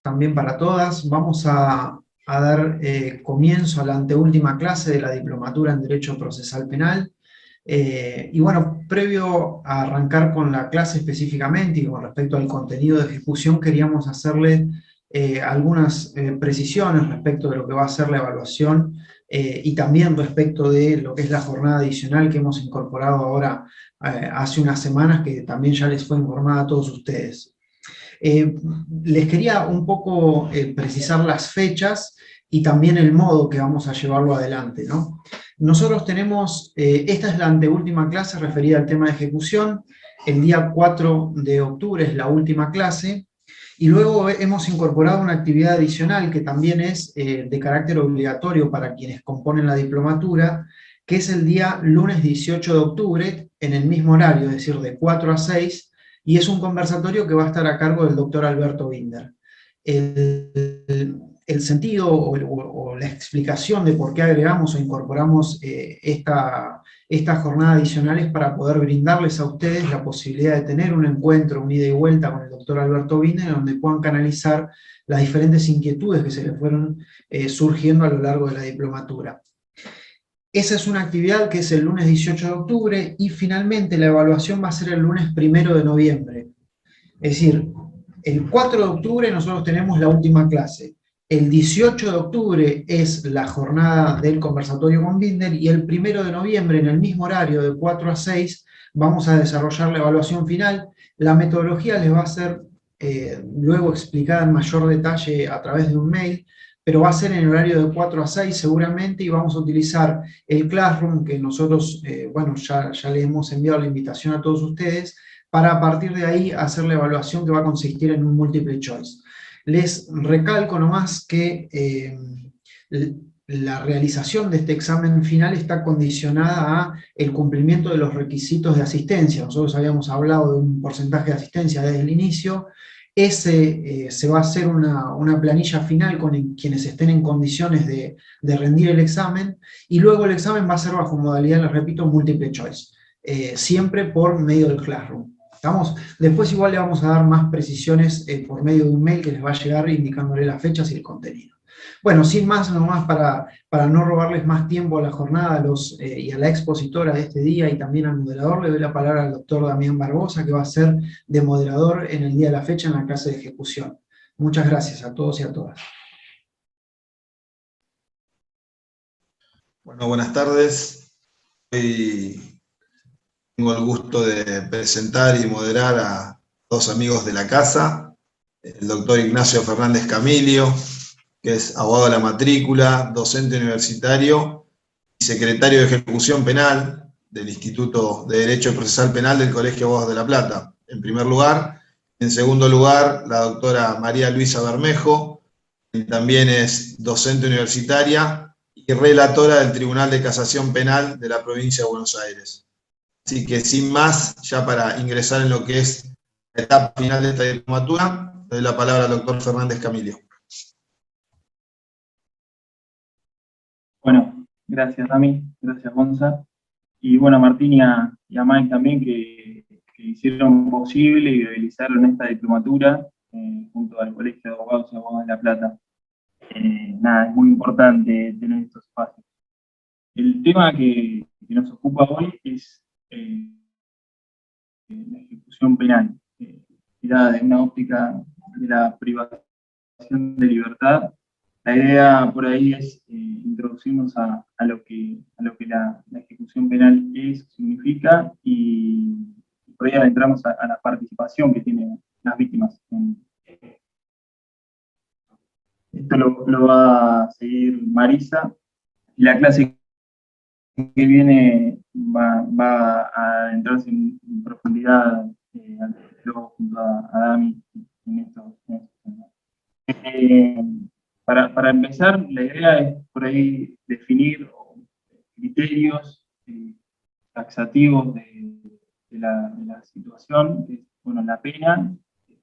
también para todas. Vamos a dar comienzo a la anteúltima clase de la Diplomatura en Derecho Procesal Penal. Y bueno, previo a arrancar con la clase específicamente y con respecto al contenido de ejecución, queríamos hacerle algunas precisiones respecto de lo que va a ser la evaluación y también respecto de lo que es la jornada adicional que hemos incorporado ahora hace unas semanas, que también ya les fue informada a todos ustedes. Les quería un poco precisar las fechas y también el modo que vamos a llevarlo adelante, ¿no? Nosotros tenemos, esta es la anteúltima clase referida al tema de ejecución, el día 4 de octubre es la última clase, y luego hemos incorporado una actividad adicional que también es de carácter obligatorio para quienes componen la diplomatura, que es el día lunes 18 de octubre, en el mismo horario, es decir, de 4 a 6, y es un conversatorio que va a estar a cargo del doctor Alberto Binder. El sentido o la explicación de por qué agregamos o incorporamos esta jornada adicional es para poder brindarles a ustedes la posibilidad de tener un encuentro, un ida y vuelta con el doctor Alberto Binder, donde puedan canalizar las diferentes inquietudes que se les fueron surgiendo a lo largo de la diplomatura. Esa es una actividad que es el lunes 18 de octubre y finalmente la evaluación va a ser el lunes 1 de noviembre. Es decir, el 4 de octubre nosotros tenemos la última clase. El 18 de octubre es la jornada del conversatorio con Binder y el 1 de noviembre, en el mismo horario de 4 a 6, vamos a desarrollar la evaluación final. La metodología les va a ser luego explicada en mayor detalle a través de un mail, pero va a ser en el horario de 4 a 6 seguramente, y vamos a utilizar el Classroom que nosotros, bueno, ya les hemos enviado la invitación a todos ustedes, para a partir de ahí hacer la evaluación que va a consistir en un múltiple choice. Les recalco nomás que la realización de este examen final está condicionada a el cumplimiento de los requisitos de asistencia. Nosotros habíamos hablado de un porcentaje de asistencia desde el inicio. Ese se va a hacer una planilla final con quienes estén en condiciones de rendir el examen, y luego el examen va a ser bajo modalidad, les repito, múltiple choice, siempre por medio del Classroom. ¿Estamos? Después igual le vamos a dar más precisiones por medio de un mail que les va a llegar indicándole las fechas y el contenido. Bueno, sin más, nomás para no robarles más tiempo a la jornada y a la expositora de este día y también al moderador, le doy la palabra al doctor Damián Barbosa, que va a ser de moderador en el día de la fecha en la clase de ejecución. Muchas gracias a todos y a todas. Bueno, buenas tardes. Hoy tengo el gusto de presentar y moderar a dos amigos de la casa, el doctor Ignacio Fernández Camilio, que es abogado de la matrícula, docente universitario y secretario de Ejecución Penal del Instituto de Derecho Procesal Penal del Colegio de Abogados de La Plata, en primer lugar. En segundo lugar, la doctora María Luisa Bermejo, que también es docente universitaria y relatora del Tribunal de Casación Penal de la provincia de Buenos Aires. Así que sin más, ya para ingresar en lo que es la etapa final de esta diplomatura, le doy la palabra al doctor Fernández Camilio. Bueno, gracias Dami, gracias Gonza, y bueno, a Martín y a Mike también que hicieron posible y viabilizaron esta diplomatura junto al Colegio de Abogados y Abogadas de La Plata. Nada, es muy importante tener estos espacios. El tema que nos ocupa hoy es la ejecución penal, mirada de una óptica de la privación de libertad. La idea por ahí es introducirnos a lo que la ejecución penal significa, y por ahí adentramos a la participación que tienen las víctimas. Esto lo va a seguir Marisa, y la clase que viene va a adentrarse en profundidad luego junto a Dami en estos temas. Para empezar, la idea es por ahí definir criterios taxativos de la situación, que es, bueno, la pena,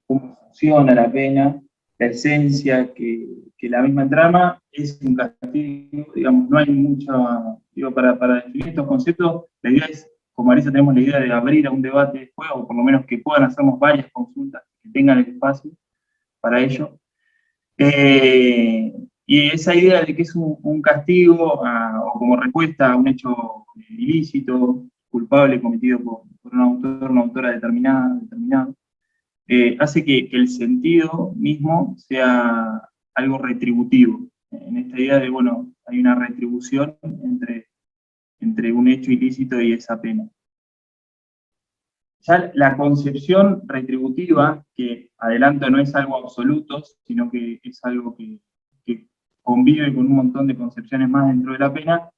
cómo funciona la pena, la esencia que la misma trama es un castigo, digamos, no hay mucha, para definir estos conceptos, la idea es, con Marisa tenemos la idea de abrir a un debate después, o por lo menos que puedan hacernos varias consultas, que tengan el espacio para ello. Y esa idea de que es un castigo o como respuesta a un hecho ilícito, culpable, cometido por un autor, una autora determinado, hace que el sentido mismo sea algo retributivo. En esta idea de, bueno, hay una retribución entre un hecho ilícito y esa pena. Ya la concepción retributiva, que adelanto no es algo absoluto, sino que es algo que convive con un montón de concepciones más dentro de la pena,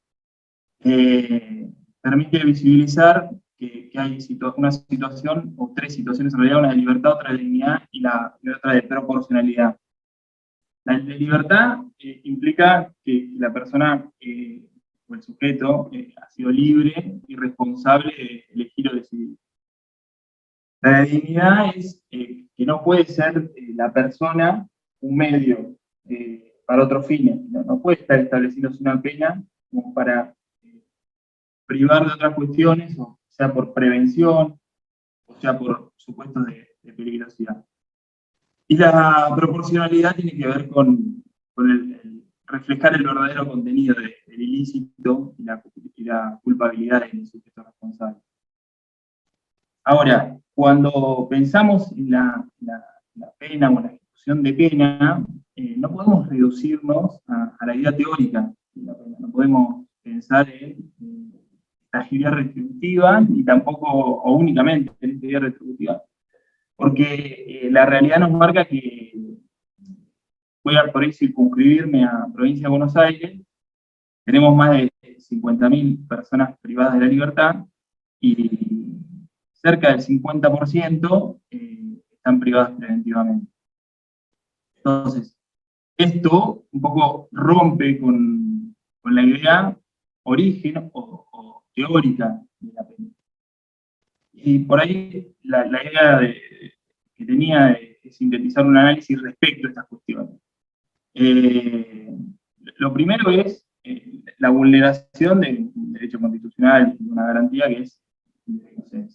permite visibilizar que hay una situación, o tres situaciones en realidad, una de libertad, otra de dignidad y otra de proporcionalidad. La de libertad implica que la persona o el sujeto ha sido libre y responsable de elegir o decidir. La de dignidad es que no puede ser la persona un medio para otros fines, no puede estar estableciéndose una pena como para privar de otras cuestiones, o sea por prevención, o sea por supuestos de peligrosidad. Y la proporcionalidad tiene que ver con el reflejar el verdadero contenido del ilícito y la culpabilidad del sujeto responsable. Ahora, cuando pensamos en la pena o en la ejecución de pena, no podemos reducirnos a la idea teórica de la pena, no podemos pensar en la idea retributiva, ni tampoco, o únicamente en esta idea retributiva, porque la realidad nos marca que, voy a por ahí circunscribirme a provincia de Buenos Aires, tenemos más de 50.000 personas privadas de la libertad, y cerca del 50% están privadas preventivamente. Entonces, esto un poco rompe con la idea origen o teórica de la pena. Y por ahí la idea que tenía de sintetizar un análisis respecto a estas cuestiones. Lo primero es la vulneración de un derecho constitucional, de una garantía que es, no sé,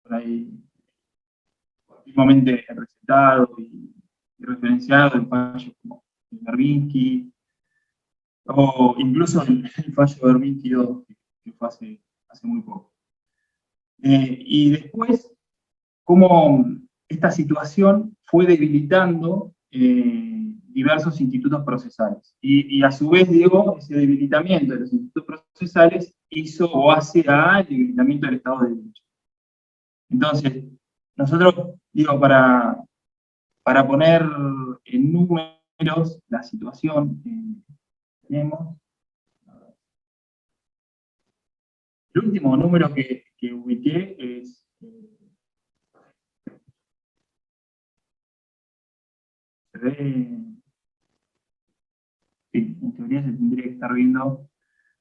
por ahí continuamente recetado y referenciado en fallos como el Berbinsky, o incluso el fallo de Berbinsky 2, que fue hace muy poco. Y después, cómo esta situación fue debilitando diversos institutos procesales. Y a su vez, digo, ese debilitamiento de los institutos procesales hizo o hace al debilitamiento del Estado de Derecho. Entonces, nosotros, digo, para poner en números la situación que tenemos, el último número que ubiqué es sí, en teoría se tendría que estar viendo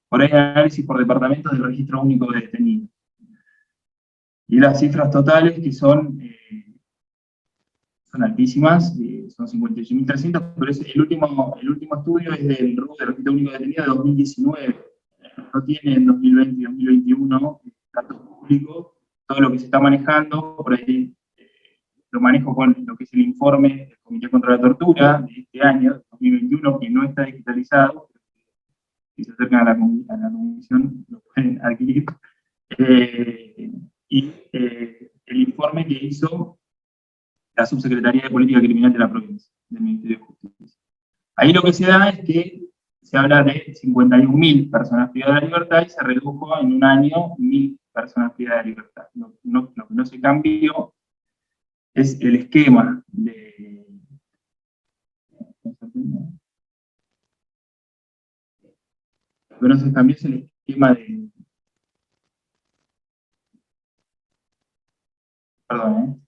por ahí análisis por departamentos del registro único de detenidos. Y las cifras totales que son altísimas, son 58.300, pero el último estudio es del RUD, del registro único de detenidos, de 2019. No tiene en 2020 y 2021 datos públicos, todo lo que se está manejando, por ahí lo manejo con lo que es el informe del Comité contra la Tortura de este año, 2021, que no está digitalizado. Si se acercan a la comisión, lo pueden adquirir. Y el informe que hizo la Subsecretaría de Política Criminal de la provincia, del Ministerio de Justicia. Ahí lo que se da es que se habla de 51.000 personas privadas de la libertad y se redujo en un año 1.000 personas privadas de la libertad. Lo que no se cambió es el esquema de... Lo que no se cambió es el esquema de... Perdón,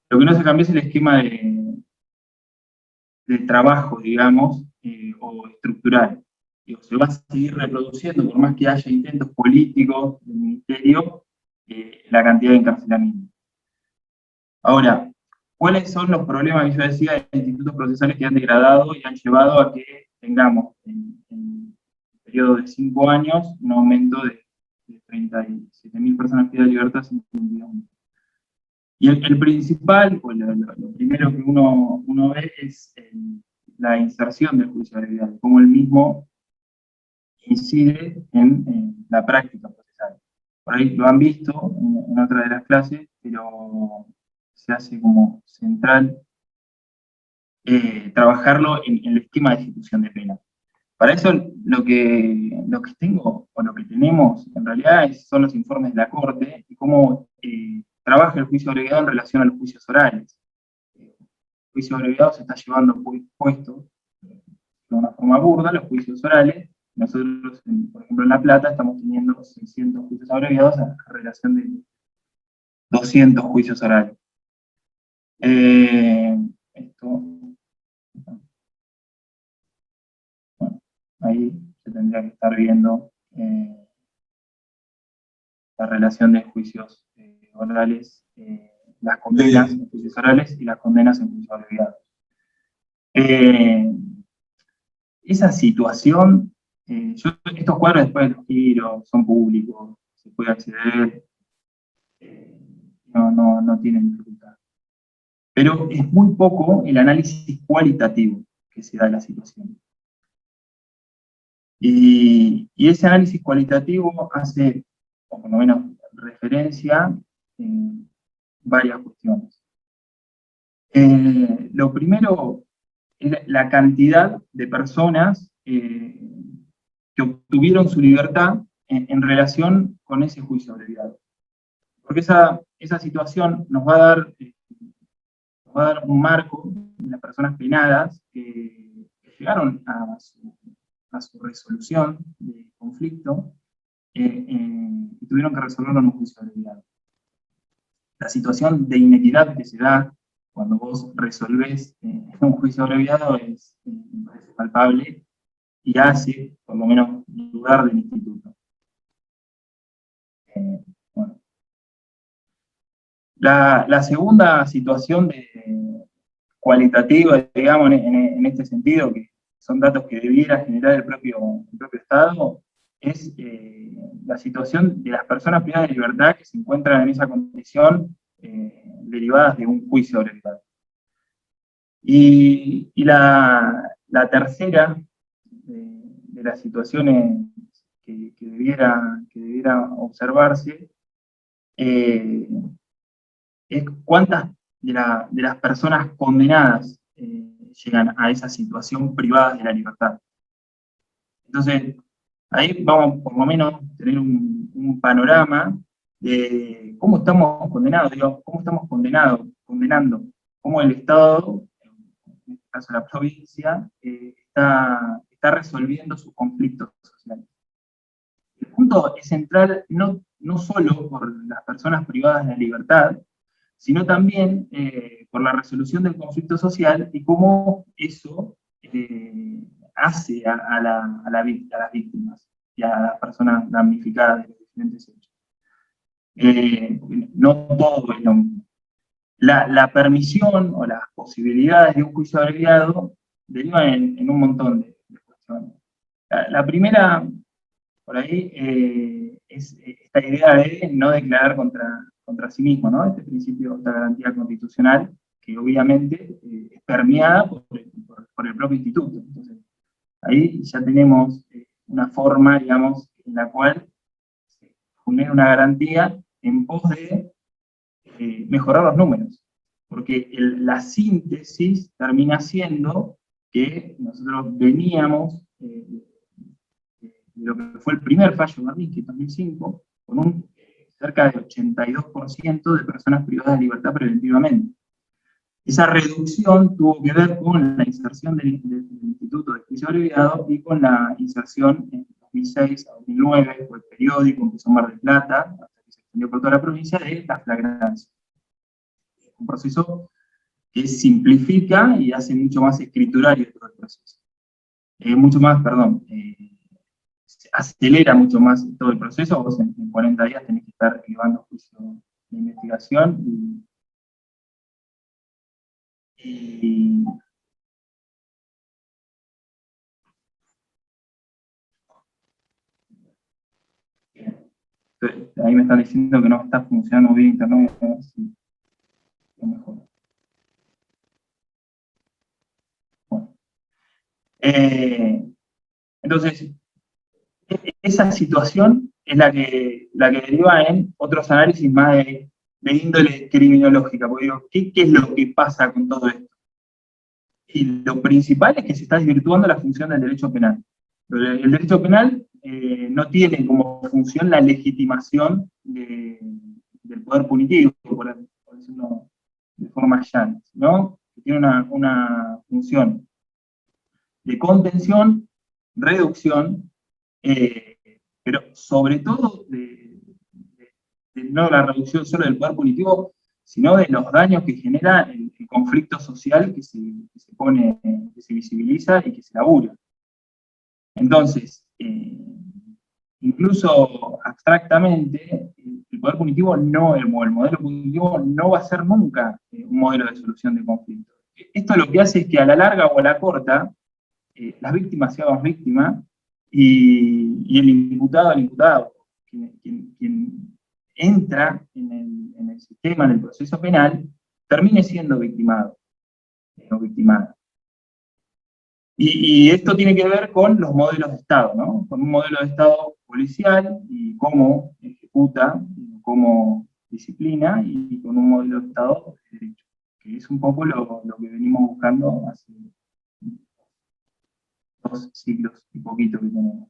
Lo que no se cambió es el esquema de trabajo, digamos, o estructural. Se va a seguir reproduciendo, por más que haya intentos políticos del Ministerio, la cantidad de encarcelamiento. Ahora, ¿cuáles son los problemas que yo decía de institutos procesales que han degradado y han llevado a que tengamos en un periodo de 5 años un aumento de de 37.000 personas privadas de libertad, 51. Y el principal, o lo primero que uno ve es la inserción del juicio abreviado, cómo el mismo incide en la práctica procesal. Por ahí lo han visto en otra de las clases, pero se hace como central trabajarlo en el esquema de ejecución de pena. Para eso lo que tengo, o lo que tenemos en realidad son los informes de la Corte y cómo trabaja el juicio abreviado en relación a los juicios orales. El juicio abreviado se está llevando puesto de una forma burda los juicios orales. Nosotros, por ejemplo, en La Plata estamos teniendo 600 juicios abreviados a relación de 200 juicios orales. Esto, bueno, ahí se tendría que estar viendo la relación de juicios orales, las condenas en juicios orales y las condenas en juicios abreviados. Esa situación, estos cuadros después los giro, son públicos, se puede acceder, no tienen dificultad. Pero es muy poco el análisis cualitativo que se da en la situación. Y ese análisis cualitativo hace, o por lo menos, referencia en varias cuestiones. Lo primero es la cantidad de personas que obtuvieron su libertad en relación con ese juicio abreviado. Porque esa situación nos va a dar un marco de las personas penadas que llegaron a su resolución de conflicto y tuvieron que resolverlo en un juicio abreviado. La situación de inequidad que se da cuando vos resolvés un juicio abreviado es palpable y hace, por lo menos, dudar del instituto. Bueno. La segunda situación cualitativa, digamos, en este sentido, que son datos que debiera generar el propio Estado, es la situación de las personas privadas de libertad que se encuentran en esa condición derivadas de un juicio abreviado. Y la tercera de las situaciones que debiera observarse es cuántas de las personas condenadas llegan a esa situación privadas de la libertad. Entonces, ahí vamos por lo menos a tener un panorama de cómo estamos condenados, cómo estamos condenando, cómo el Estado, en este caso la provincia, está resolviendo sus conflictos sociales. El punto es central no solo por las personas privadas de la libertad, sino también por la resolución del conflicto social y cómo eso hace a las víctimas y a las personas damnificadas de los diferentes hechos. No todo es lo mismo. La permisión o las posibilidades de un juicio abreviado derivan en un montón de cuestiones. La primera, por ahí, es esta idea de no declarar contra sí mismo, ¿no? Este principio, esta garantía constitucional, que obviamente es permeada por el propio instituto. Entonces, ahí ya tenemos una forma, digamos, en la cual se pone una garantía en pos de mejorar los números. Porque la síntesis termina siendo que nosotros veníamos lo que fue el primer fallo de Magnitsky en 2005, con un cerca del 82% de personas privadas de libertad preventivamente. Esa reducción tuvo que ver con la inserción del Instituto de Juicio Abreviado y con la inserción en 2006 a 2009, fue el periódico, empezó en Mar del Plata, hasta que se extendió por toda la provincia, de la flagrancia. Un proceso que simplifica y hace mucho más escriturario todo el proceso. Acelera mucho más todo el proceso. Vos en 40 días tenés que estar llevando juicio de investigación y ahí me están diciendo que no está funcionando bien internet, a ver si lo mejor. Bueno. Entonces, esa situación es la que deriva en otros análisis más de índole criminológica, porque digo, ¿qué es lo que pasa con todo esto? Y lo principal es que se está desvirtuando la función del derecho penal. El derecho penal no tiene como función la legitimación del poder punitivo, por decirlo de forma llana, ¿no? Tiene una función de contención, reducción, pero sobre todo no la reducción solo del poder punitivo, sino de los daños que genera el conflicto social que se pone, que se visibiliza y que se labura. Entonces, incluso abstractamente, el poder punitivo no, el modelo punitivo no va a ser nunca un modelo de solución de conflictos. Esto lo que hace es que a la larga o a la corta, las víctimas se hagan víctimas y el imputado, quien entra en el sistema, en el proceso penal, termine siendo victimado o victimada. Y esto tiene que ver con los modelos de Estado, ¿no? Con un modelo de Estado policial y cómo ejecuta, cómo disciplina, y con un modelo de Estado de derecho, que es un poco lo que venimos buscando hace 2 siglos y poquito que tenemos.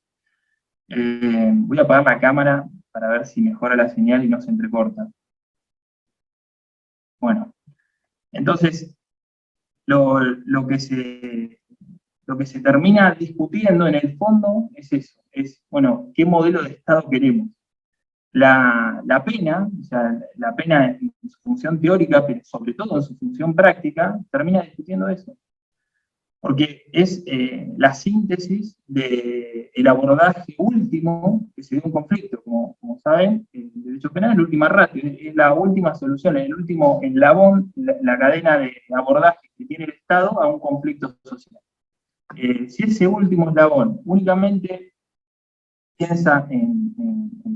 Voy a apagar la cámara para ver si mejora la señal y no se entrecorta. Bueno, entonces, lo que se termina discutiendo en el fondo es eso, es, bueno, ¿qué modelo de Estado queremos? La pena, o sea, la pena en su función teórica, pero sobre todo en su función práctica, termina discutiendo eso. Porque es la síntesis del abordaje último que se dio un conflicto. Como saben, el derecho penal es la última ratio, es la última solución, es el último eslabón, la cadena de abordaje que tiene el Estado a un conflicto social. Si ese último eslabón únicamente piensa en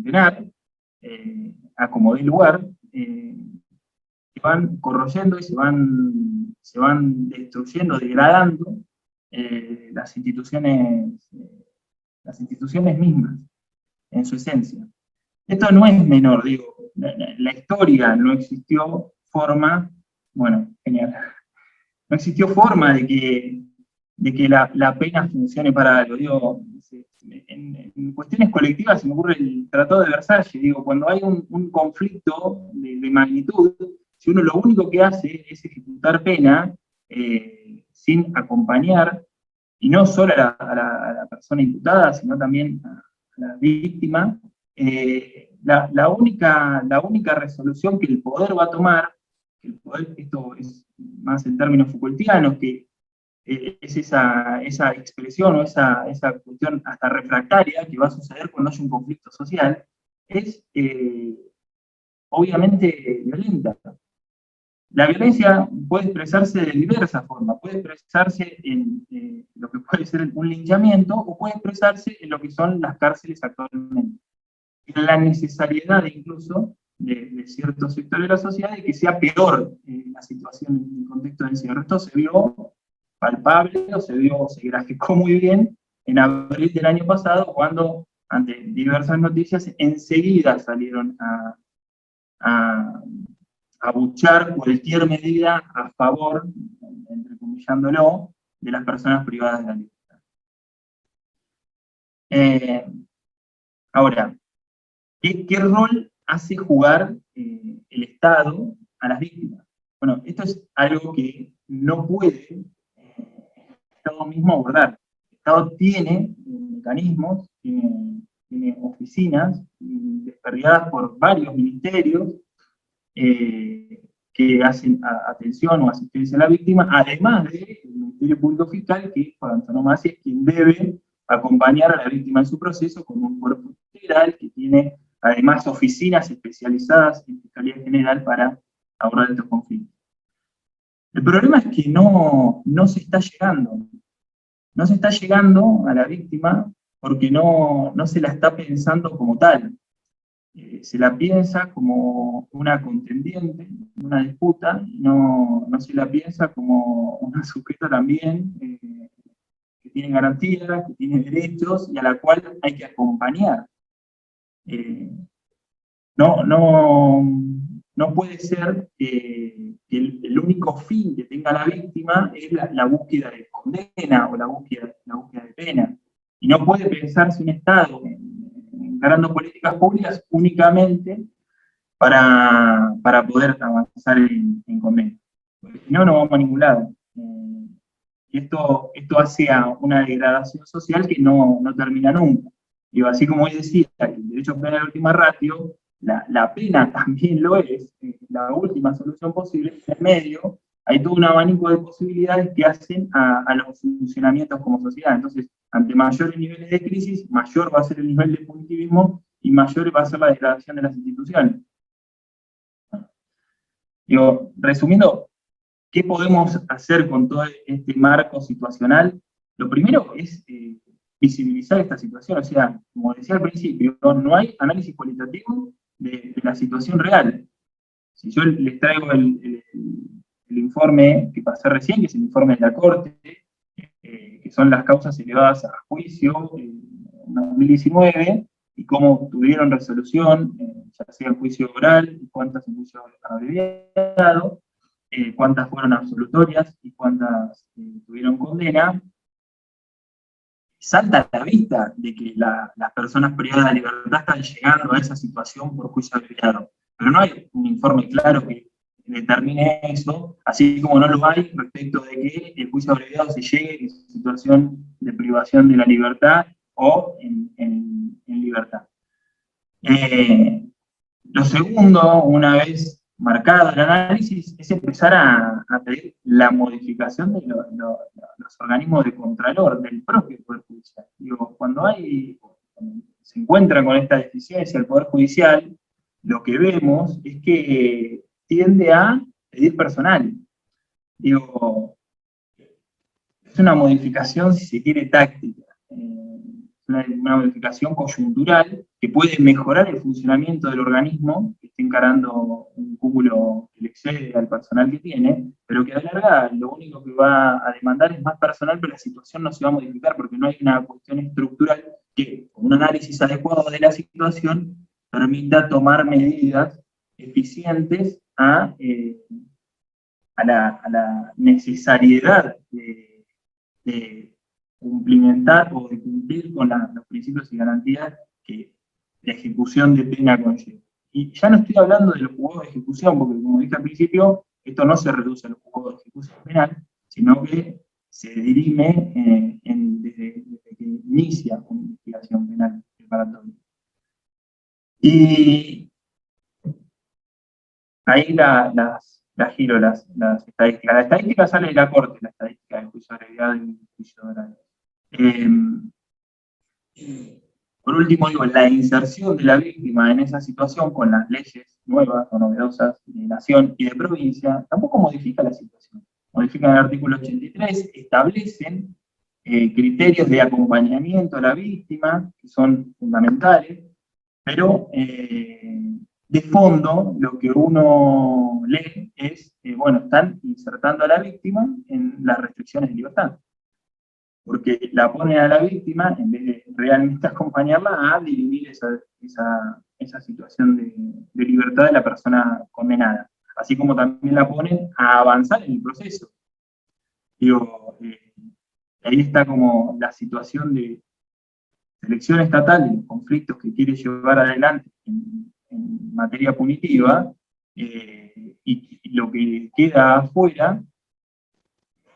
penal, a como dé lugar, se van corroyendo y se van destruyendo, degradando las instituciones mismas, en su esencia. Esto no es menor, digo, la historia no existió forma, bueno, genial, no existió forma de que la pena funcione para algo, digo, en cuestiones colectivas se me ocurre el Tratado de Versalles, digo, cuando hay un conflicto de magnitud, si uno lo único que hace es ejecutar pena sin acompañar, y no solo a la persona imputada, sino también a la víctima, la única resolución que el poder va a tomar, el poder, esto es más en términos Foucaultianos, que es esa expresión o esa cuestión hasta refractaria que va a suceder cuando haya un conflicto social, es obviamente violenta. La violencia puede expresarse de diversas formas, puede expresarse en lo que puede ser un linchamiento, o puede expresarse en lo que son las cárceles actualmente. En la necesariedad incluso de ciertos sectores de la sociedad de que sea peor la situación en el contexto de encierro. Esto se vio palpable, o se graficó muy bien en abril del año pasado, cuando ante diversas noticias enseguida salieron a abuchar cualquier medida a favor, entrecomillándolo, de las personas privadas de la libertad. Ahora, ¿qué rol hace jugar el Estado a las víctimas? Bueno, esto es algo que no puede el Estado mismo abordar. El Estado tiene mecanismos, tiene oficinas desperdigadas por varios ministerios, que hacen atención o asistencia a la víctima, además del Ministerio Público Fiscal, que por antonomasia es quien debe acompañar a la víctima en su proceso, con un cuerpo integral que tiene además oficinas especializadas en Fiscalía General para abordar estos conflictos. El problema es que no se está llegando. No se está llegando a la víctima porque no se la está pensando como tal. se la piensa como una contendiente, una disputa, no se la piensa como una sujeta también que tiene garantías, que tiene derechos y a la cual hay que acompañar. No puede ser que el único fin que tenga la víctima es la búsqueda de condena o la búsqueda de pena. Y no puede pensarse un Estado encarando políticas públicas únicamente para poder avanzar en condena. Porque si no, no vamos a ningún lado. Y esto hace una degradación social que no termina nunca. Digo, así como hoy decía que el derecho penal de última ratio, la pena también lo es la última solución posible. En el medio hay todo un abanico de posibilidades que hacen a los funcionamientos como sociedad. Entonces, ante mayores niveles de crisis, mayor va a ser el nivel de punitivismo y mayor va a ser la degradación de las instituciones. Digo, resumiendo, ¿qué podemos hacer con todo este marco situacional? Lo primero es visibilizar esta situación. O sea, como decía al principio, no hay análisis cualitativo de la situación real. Si yo les traigo el informe que pasé recién, que es el informe de la Corte, que son las causas elevadas a juicio en 2019, y cómo tuvieron resolución, ya sea en juicio oral, y cuántas en juicio abreviado, cuántas fueron absolutorias y cuántas tuvieron condena, salta a la vista de que las personas privadas de libertad están llegando a esa situación por juicio abreviado. Pero no hay un informe claro que determine eso, así como no lo hay respecto de que el juicio abreviado se llegue en situación de privación de la libertad o en libertad. Lo segundo, una vez marcado el análisis, es empezar a pedir la modificación de los organismos de contralor del propio Poder Judicial. Digo, cuando se encuentra con esta deficiencia el Poder Judicial, lo que vemos es que tiende a pedir personal. Digo, es una modificación, si se quiere, táctica. Una modificación coyuntural que puede mejorar el funcionamiento del organismo que esté encarando un cúmulo que le excede al personal que tiene, pero que a la larga lo único que va a demandar es más personal, pero la situación no se va a modificar porque no hay una cuestión estructural que, con un análisis adecuado de la situación, permita tomar medidas eficientes a la necesariedad de cumplimentar o de cumplir con los principios y garantías que la ejecución de pena conlleva. Y ya no estoy hablando de los juzgados de ejecución, porque como dije al principio, esto no se reduce a los juzgados de ejecución penal, sino que se dirime desde que inicia una investigación penal preparatoria. Y ahí giro las estadísticas. La estadística sale de la Corte, la estadística de juicio abreviado y juicio oral. Por último, digo, la inserción de la víctima en esa situación con las leyes nuevas o novedosas de nación y de provincia tampoco modifica la situación. Modifican el artículo 83, establecen criterios de acompañamiento a la víctima, que son fundamentales, pero de fondo lo que uno lee es, bueno, están insertando a la víctima en las restricciones de libertad. Porque la ponen a la víctima, en vez de realmente acompañarla, a dirimir esa situación de libertad de la persona condenada. Así como también la ponen a avanzar en el proceso. Digo, ahí está como la situación de selección estatal de los conflictos que quiere llevar adelante en materia punitiva, y lo que queda afuera,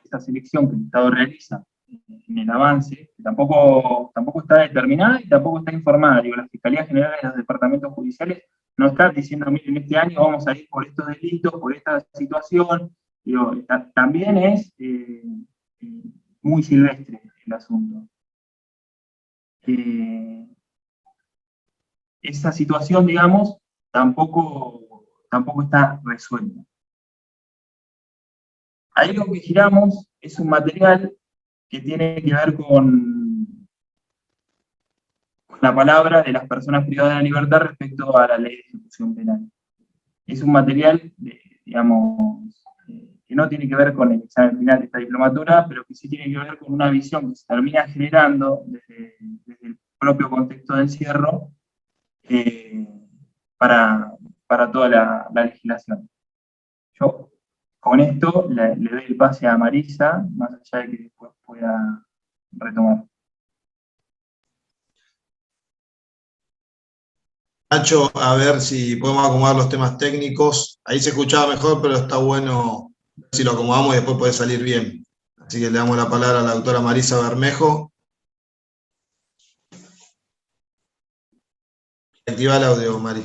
esa selección que el Estado realiza en el avance, que tampoco está determinada y tampoco está informada. Digo, la Fiscalía General de los departamentos judiciales no está diciendo, miren, este año vamos a ir por estos delitos, por esta situación. Digo, también es muy silvestre el asunto. Esa situación, digamos, tampoco está resuelta. Ahí lo que giramos es un material que tiene que ver con la palabra de las personas privadas de la libertad respecto a la ley de ejecución penal. Es un material, digamos, que no tiene que ver con el examen final de esta diplomatura, pero que sí tiene que ver con una visión que se termina generando desde el propio contexto de encierro para toda la legislación. Yo con esto le doy el pase a Marisa, más allá de que después pueda retomar. Nacho, a ver si podemos acomodar los temas técnicos. Ahí se escuchaba mejor, pero está bueno ver si lo acomodamos y después puede salir bien. Así que le damos la palabra a la doctora Marisa Bermejo. Activa el audio, Mari.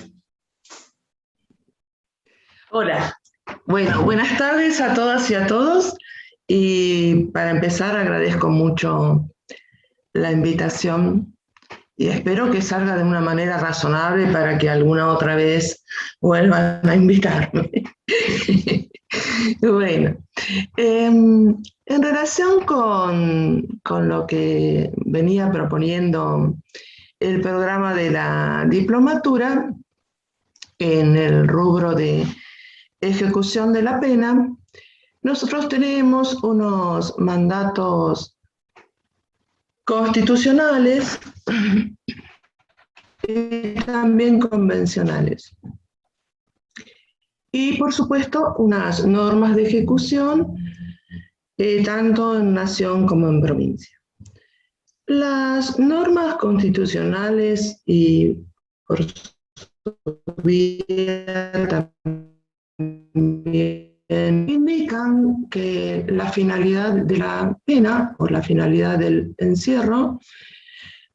Hola, bueno, buenas tardes a todas y a todos. Y para empezar agradezco mucho la invitación y espero que salga de una manera razonable para que alguna otra vez vuelvan a invitarme. Bueno, en relación con lo que venía proponiendo el programa de la diplomatura en el rubro de ejecución de la pena, nosotros tenemos unos mandatos constitucionales y también convencionales. Y por supuesto unas normas de ejecución tanto en nación como en provincia. Las normas constitucionales y por su vía también indican que la finalidad de la pena o la finalidad del encierro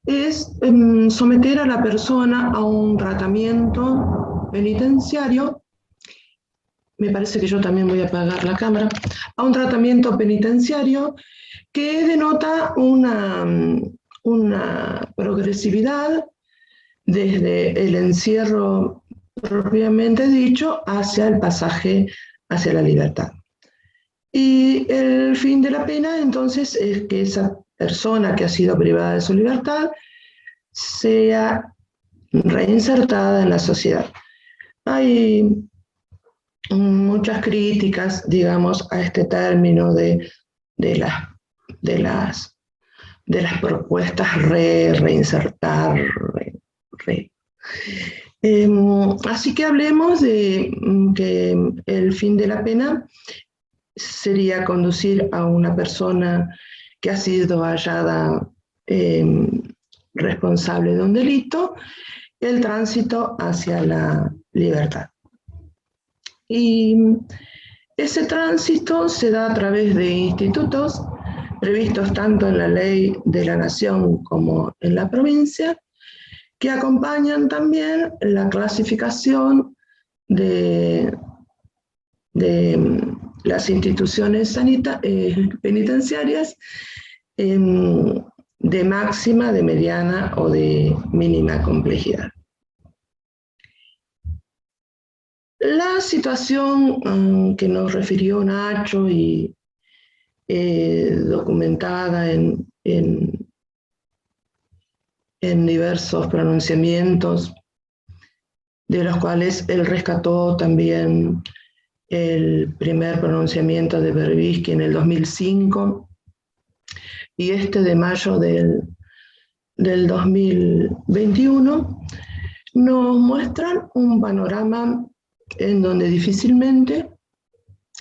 es someter a la persona a un tratamiento penitenciario. Me parece que yo también voy a apagar la cámara, a un tratamiento penitenciario que denota una progresividad desde el encierro propiamente dicho hacia el pasaje hacia la libertad. Y el fin de la pena entonces es que esa persona que ha sido privada de su libertad sea reinsertada en la sociedad. Hay muchas críticas, digamos, a este término de las propuestas reinsertar. Así que hablemos de que el fin de la pena sería conducir a una persona que ha sido hallada responsable de un delito, el tránsito hacia la libertad. Y ese tránsito se da a través de institutos previstos tanto en la ley de la nación como en la provincia, que acompañan también la clasificación de las instituciones penitenciarias de máxima, de mediana o de mínima complejidad. La situación que nos refirió Nacho y documentada en diversos pronunciamientos, de los cuales él rescató también el primer pronunciamiento de Berbisky en el 2005 y este de mayo del 2021, nos muestran un panorama en donde difícilmente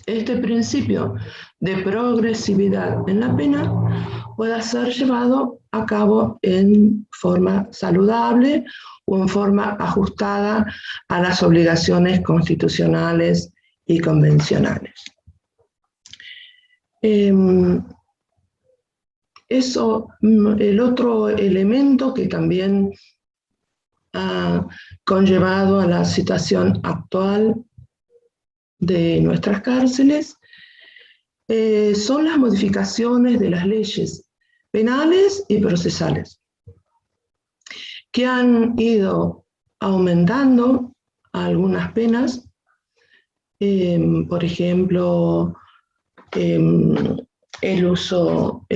este principio de progresividad en la pena pueda ser llevado a cabo en forma saludable o en forma ajustada a las obligaciones constitucionales y convencionales. El otro elemento que también ha conllevado a la situación actual de nuestras cárceles son las modificaciones de las leyes penales y procesales, que han ido aumentando algunas penas, por ejemplo, el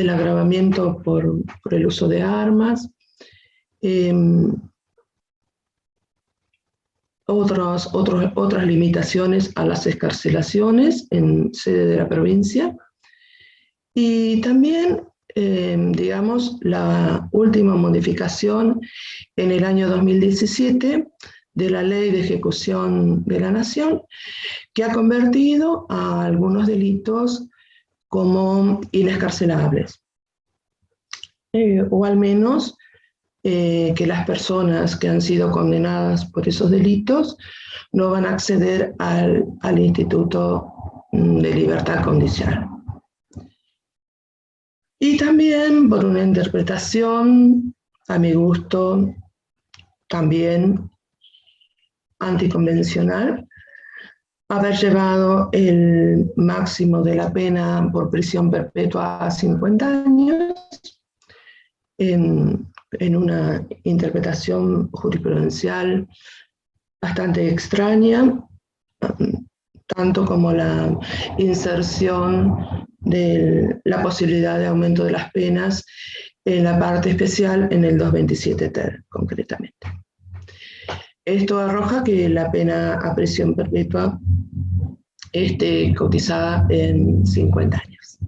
agravamiento por el uso de armas, Otras limitaciones a las excarcelaciones en sede de la provincia, y también, digamos, la última modificación en el año 2017 de la Ley de Ejecución de la Nación, que ha convertido a algunos delitos como inescarcelables, o al menos que las personas que han sido condenadas por esos delitos no van a acceder al Instituto de Libertad Condicional. Y también por una interpretación, a mi gusto, también anticonvencional, haber llevado el máximo de la pena por prisión perpetua a 50 años, en una interpretación jurisprudencial bastante extraña, tanto como la inserción de la posibilidad de aumento de las penas en la parte especial en el 227 ter, concretamente. Esto arroja que la pena a prisión perpetua esté cotizada en 50 años.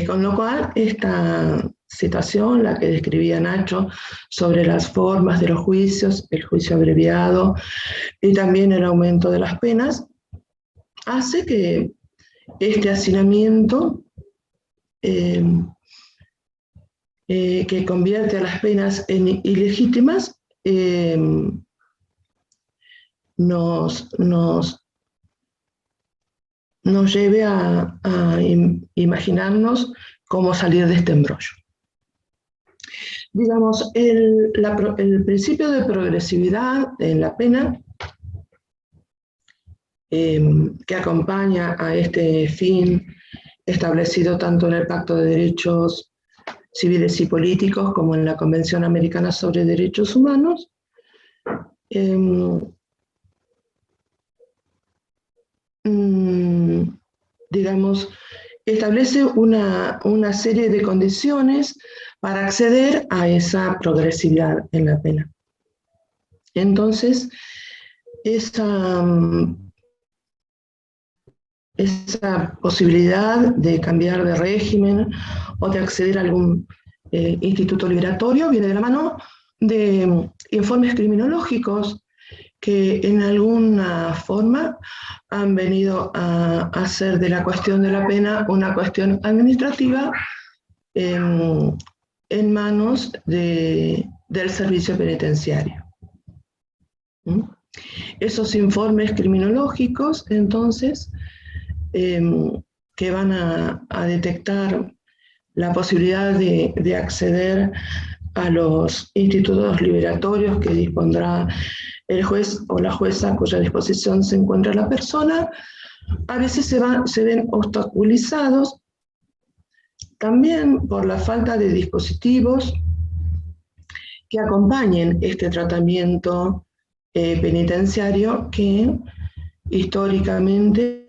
Con lo cual, esta situación, la que describía Nacho, sobre las formas de los juicios, el juicio abreviado y también el aumento de las penas, hace que este hacinamiento que convierte a las penas en ilegítimas nos lleve a imaginarnos cómo salir de este embrollo. Digamos, el principio de progresividad en la pena que acompaña a este fin establecido tanto en el Pacto de Derechos Civiles y Políticos como en la Convención Americana sobre Derechos Humanos, digamos, establece una serie de condiciones para acceder a esa progresividad en la pena. Entonces, esa posibilidad de cambiar de régimen o de acceder a algún instituto liberatorio viene de la mano de informes criminológicos que en alguna forma han venido a hacer de la cuestión de la pena una cuestión administrativa en manos del servicio penitenciario. Esos informes criminológicos, entonces, que van a detectar la posibilidad de acceder a los institutos liberatorios que dispondrá el juez o la jueza cuya disposición se encuentra la persona, a veces se ven obstaculizados también por la falta de dispositivos que acompañen este tratamiento penitenciario que históricamente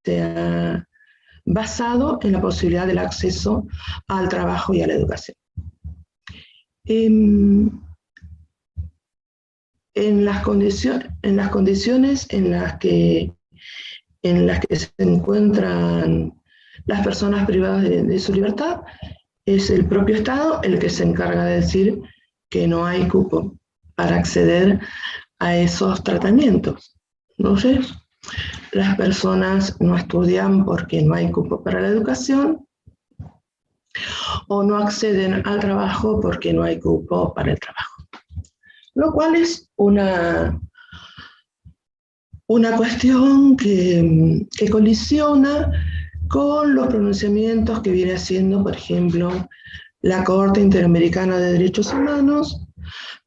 se ha basado en la posibilidad del acceso al trabajo y a la educación. En las condiciones en las que se encuentran las personas privadas de su libertad, es el propio Estado el que se encarga de decir que no hay cupo para acceder a esos tratamientos. No sé, las personas no estudian porque no hay cupo para la educación, o no acceden al trabajo porque no hay cupo para el trabajo. Lo cual es una cuestión que colisiona con los pronunciamientos que viene haciendo, por ejemplo, la Corte Interamericana de Derechos Humanos,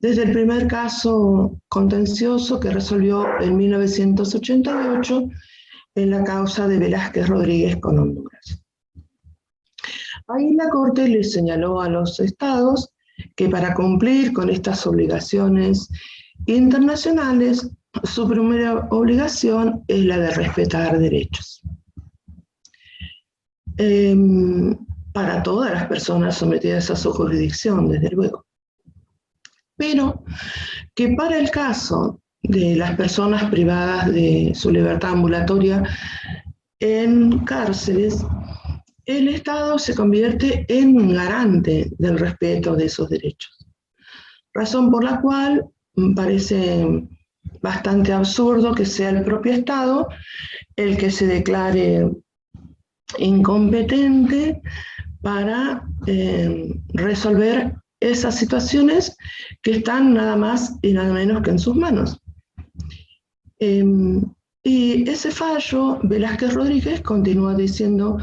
desde el primer caso contencioso que resolvió en 1988 en la causa de Velázquez Rodríguez con Honduras. Ahí la Corte le señaló a los estados que para cumplir con estas obligaciones internacionales, su primera obligación es la de respetar derechos. para todas las personas sometidas a su jurisdicción, desde luego. Pero que para el caso de las personas privadas de su libertad ambulatoria en cárceles, el Estado se convierte en garante del respeto de esos derechos. Razón por la cual me parece bastante absurdo que sea el propio Estado el que se declare incompetente para resolver esas situaciones que están nada más y nada menos que en sus manos. Y ese fallo, Velázquez Rodríguez continúa diciendo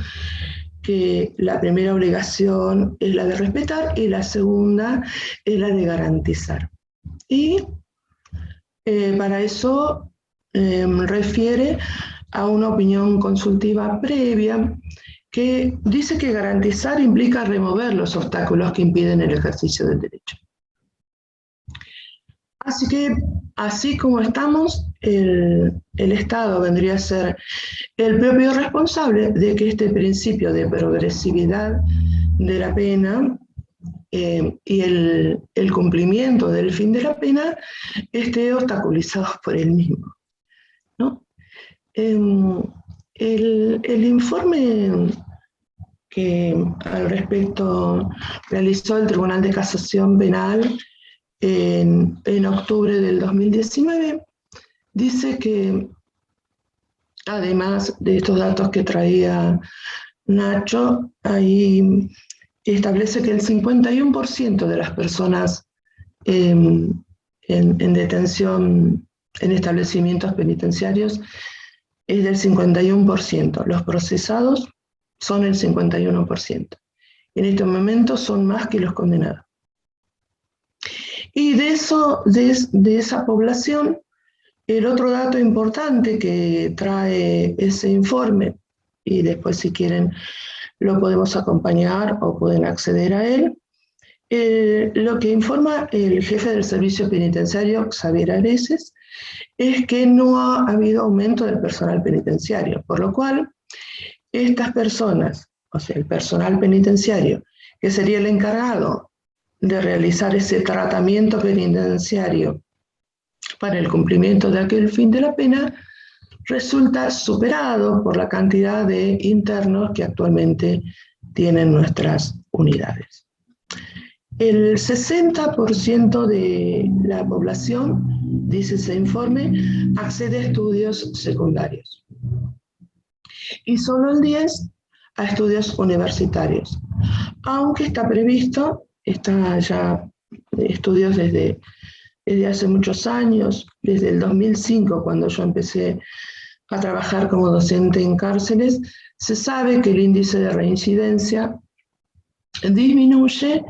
que la primera obligación es la de respetar y la segunda es la de garantizar. Y para eso refiere a una opinión consultiva previa que dice que garantizar implica remover los obstáculos que impiden el ejercicio del derecho. Así que, así como estamos, el Estado vendría a ser el propio responsable de que este principio de progresividad de la pena y el cumplimiento del fin de la pena esté obstaculizado por él mismo, ¿no? El informe que al respecto realizó el Tribunal de Casación Penal en octubre del 2019 dice que, además de estos datos que traía Nacho, ahí establece que el 51% de las personas en detención en establecimientos penitenciarios es del 51%. Los procesados son el 51%. En este momento son más que los condenados. Y de esa población, el otro dato importante que trae ese informe, y después si quieren lo podemos acompañar o pueden acceder a él, lo que informa el jefe del servicio penitenciario, Xavier Areces, es que no ha habido aumento del personal penitenciario, por lo cual estas personas, o sea, el personal penitenciario, que sería el encargado de realizar ese tratamiento penitenciario para el cumplimiento de aquel fin de la pena, resulta superado por la cantidad de internos que actualmente tienen nuestras unidades. El 60% de la población, dice ese informe, accede a estudios secundarios y solo el 10% a estudios universitarios, aunque está previsto, está ya estudios desde hace muchos años, desde el 2005, cuando yo empecé a trabajar como docente en cárceles, se sabe que el índice de reincidencia disminuye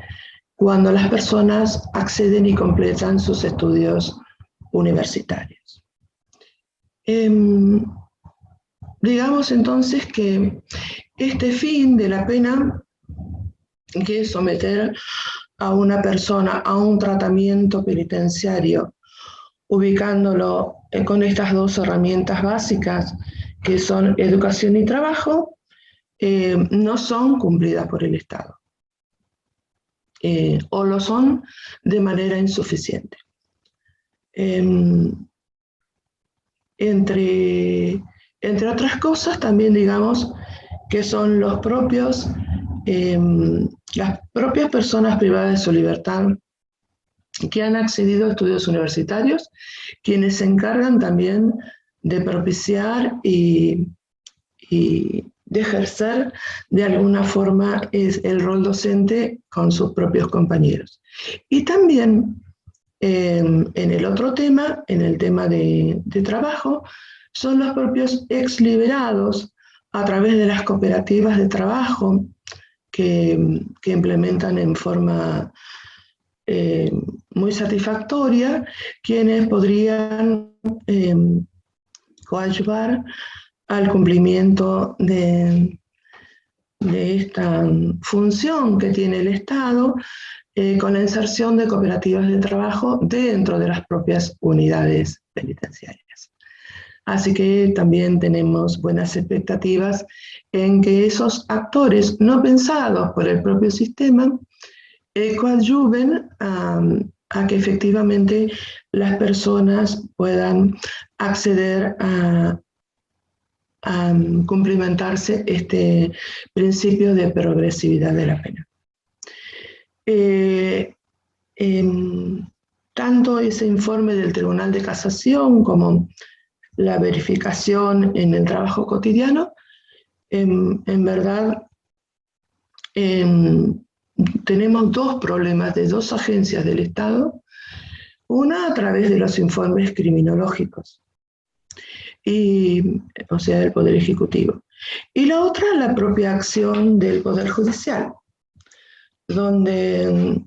cuando las personas acceden y completan sus estudios universitarios. Digamos entonces que este fin de la pena, que es someter a una persona a un tratamiento penitenciario, ubicándolo con estas dos herramientas básicas, que son educación y trabajo, no son cumplidas por el Estado. O lo son de manera insuficiente. Entre otras cosas, también digamos que son las propias personas privadas de su libertad que han accedido a estudios universitarios, quienes se encargan también de propiciar y de ejercer de alguna forma el rol docente con sus propios compañeros. Y también en el otro tema, en el tema de trabajo, son los propios ex liberados a través de las cooperativas de trabajo que implementan en forma muy satisfactoria, quienes podrían coadyuvar al cumplimiento de esta función que tiene el Estado con la inserción de cooperativas de trabajo dentro de las propias unidades penitenciarias. Así que también tenemos buenas expectativas en que esos actores no pensados por el propio sistema coadyuven a que efectivamente las personas puedan acceder a cumplimentarse este principio de progresividad de la pena. Tanto ese informe del Tribunal de Casación como la verificación en el trabajo cotidiano, en verdad tenemos dos problemas de dos agencias del Estado, una a través de los informes criminológicos, o sea, del Poder Ejecutivo, y la otra la propia acción del Poder Judicial, donde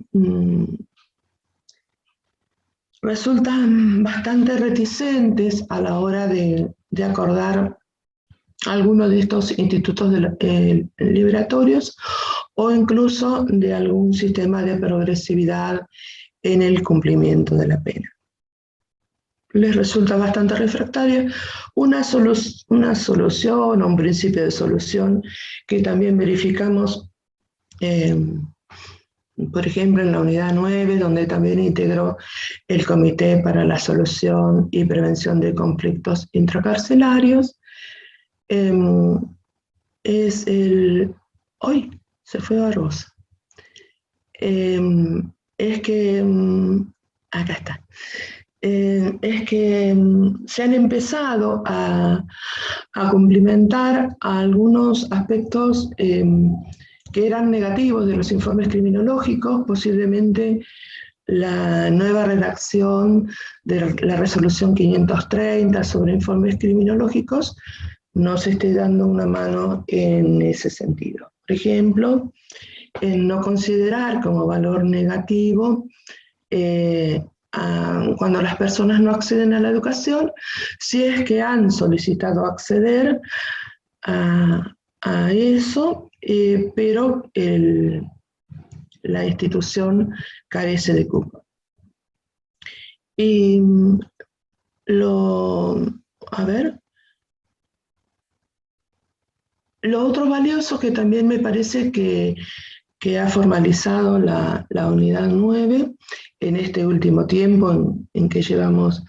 resultan bastante reticentes a la hora de acordar algunos de estos institutos liberatorios o incluso de algún sistema de progresividad en el cumplimiento de la pena. Les resulta bastante refractaria una solución o un principio de solución que también verificamos, por ejemplo, en la unidad 9, donde también integró el Comité para la Solución y Prevención de Conflictos Intracarcelarios. Es el... ¡Ay! Se fue Barbosa. Es que... acá está. Es que se han empezado a cumplimentar algunos aspectos que eran negativos de los informes criminológicos, posiblemente la nueva redacción de la resolución 530 sobre informes criminológicos nos esté dando una mano en ese sentido. Por ejemplo, en no considerar como valor negativo cuando las personas no acceden a la educación, si es que han solicitado acceder a eso, pero la institución carece de cupo. Y lo otro valioso que también me parece que ha formalizado la unidad 9 en este último tiempo en que llevamos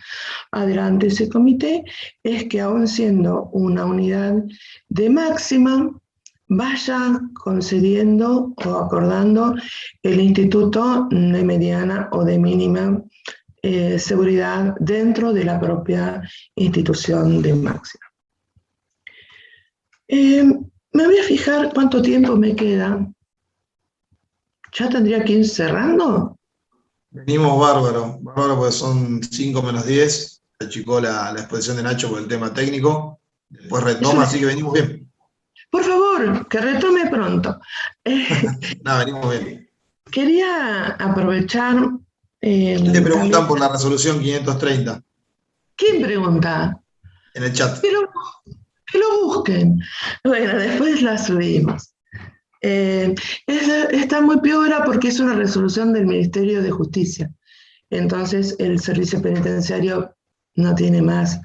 adelante ese comité, es que aún siendo una unidad de máxima, vaya concediendo o acordando el instituto de mediana o de mínima seguridad dentro de la propia institución de máxima. Me voy a fijar cuánto tiempo me queda. ¿Ya tendría que ir cerrando? Venimos bárbaro, porque son 5 menos 10. Achicó la exposición de Nacho por el tema técnico. Después retoma, así que venimos bien. Por favor, que retome pronto. No, venimos bien. Quería aprovechar... te preguntan por la resolución 530. ¿Quién pregunta? En el chat. Pero que lo busquen. Bueno, después la subimos. Está muy piola porque es una resolución del Ministerio de Justicia. Entonces el servicio penitenciario no tiene más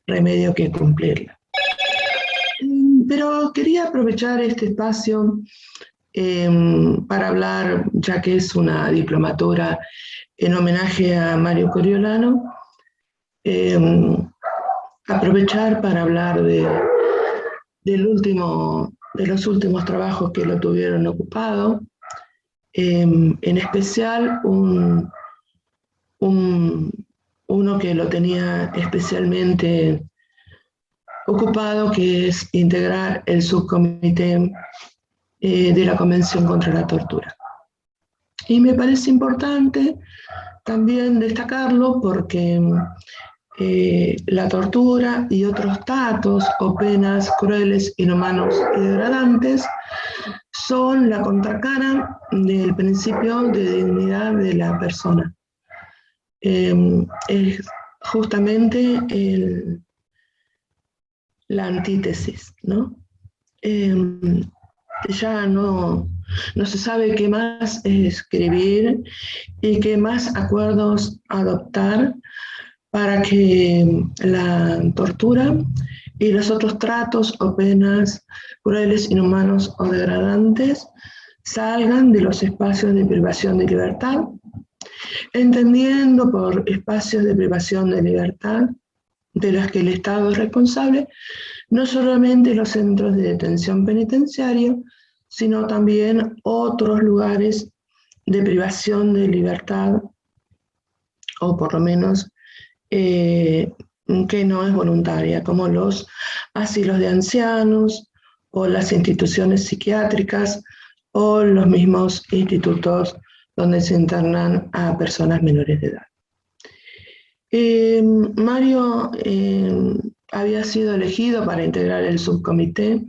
remedio que cumplirla. Pero quería aprovechar este espacio para hablar, ya que es una diplomatura en homenaje a Mario Coriolano, aprovechar para hablar de los últimos trabajos que lo tuvieron ocupado, en especial uno que lo tenía especialmente ocupado, que es integrar el subcomité de la Convención contra la Tortura. Y me parece importante también destacarlo porque la tortura y otros tratos o penas crueles, inhumanos y degradantes son la contracara del principio de dignidad de la persona. Es justamente la antítesis, ¿no? Ya no se sabe qué más escribir y qué más acuerdos adoptar para que la tortura y los otros tratos o penas crueles, inhumanos o degradantes salgan de los espacios de privación de libertad, entendiendo por espacios de privación de libertad de los que el Estado es responsable, no solamente los centros de detención penitenciaria, sino también otros lugares de privación de libertad, o por lo menos que no es voluntaria, como los asilos de ancianos, o las instituciones psiquiátricas, o los mismos institutos donde se internan a personas menores de edad. Mario había sido elegido para integrar el subcomité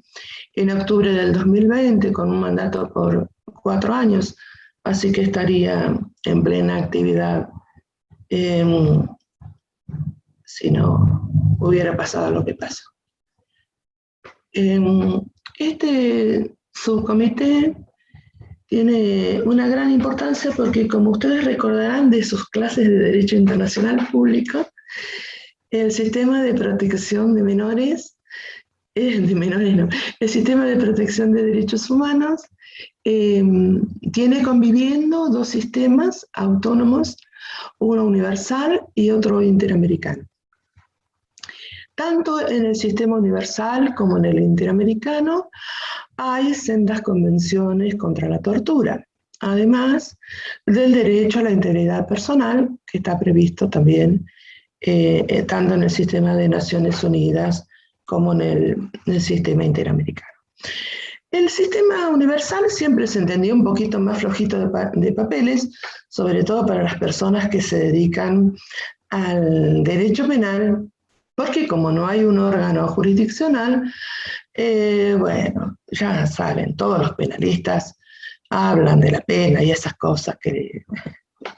en octubre del 2020 con un mandato por 4 años, así que estaría en plena actividad si no hubiera pasado lo que pasó. Este subcomité tiene una gran importancia porque, como ustedes recordarán de sus clases de Derecho Internacional Público, el sistema de protección de menores, el sistema de protección de derechos humanos tiene conviviendo 2 sistemas autónomos, uno universal y otro interamericano. Tanto en el sistema universal como en el interamericano hay sendas convenciones contra la tortura, además del derecho a la integridad personal, que está previsto también tanto en el sistema de Naciones Unidas como en el sistema interamericano. El sistema universal siempre se entendió un poquito más flojito de papeles, sobre todo para las personas que se dedican al derecho penal, porque como no hay un órgano jurisdiccional, bueno, ya saben, todos los penalistas hablan de la pena y esas cosas de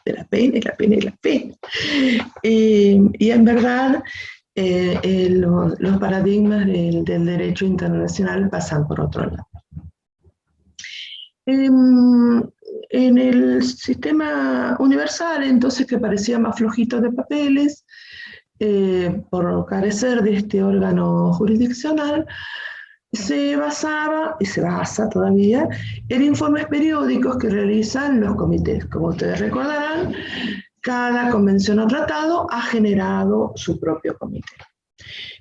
la pena y la pena y la pena. Y en verdad, los paradigmas del derecho internacional pasan por otro lado. En el sistema universal, entonces, que parecía más flojito de papeles, por carecer de este órgano jurisdiccional, se basaba, y se basa todavía, en informes periódicos que realizan los comités. Como ustedes recordarán, cada convención o tratado ha generado su propio comité.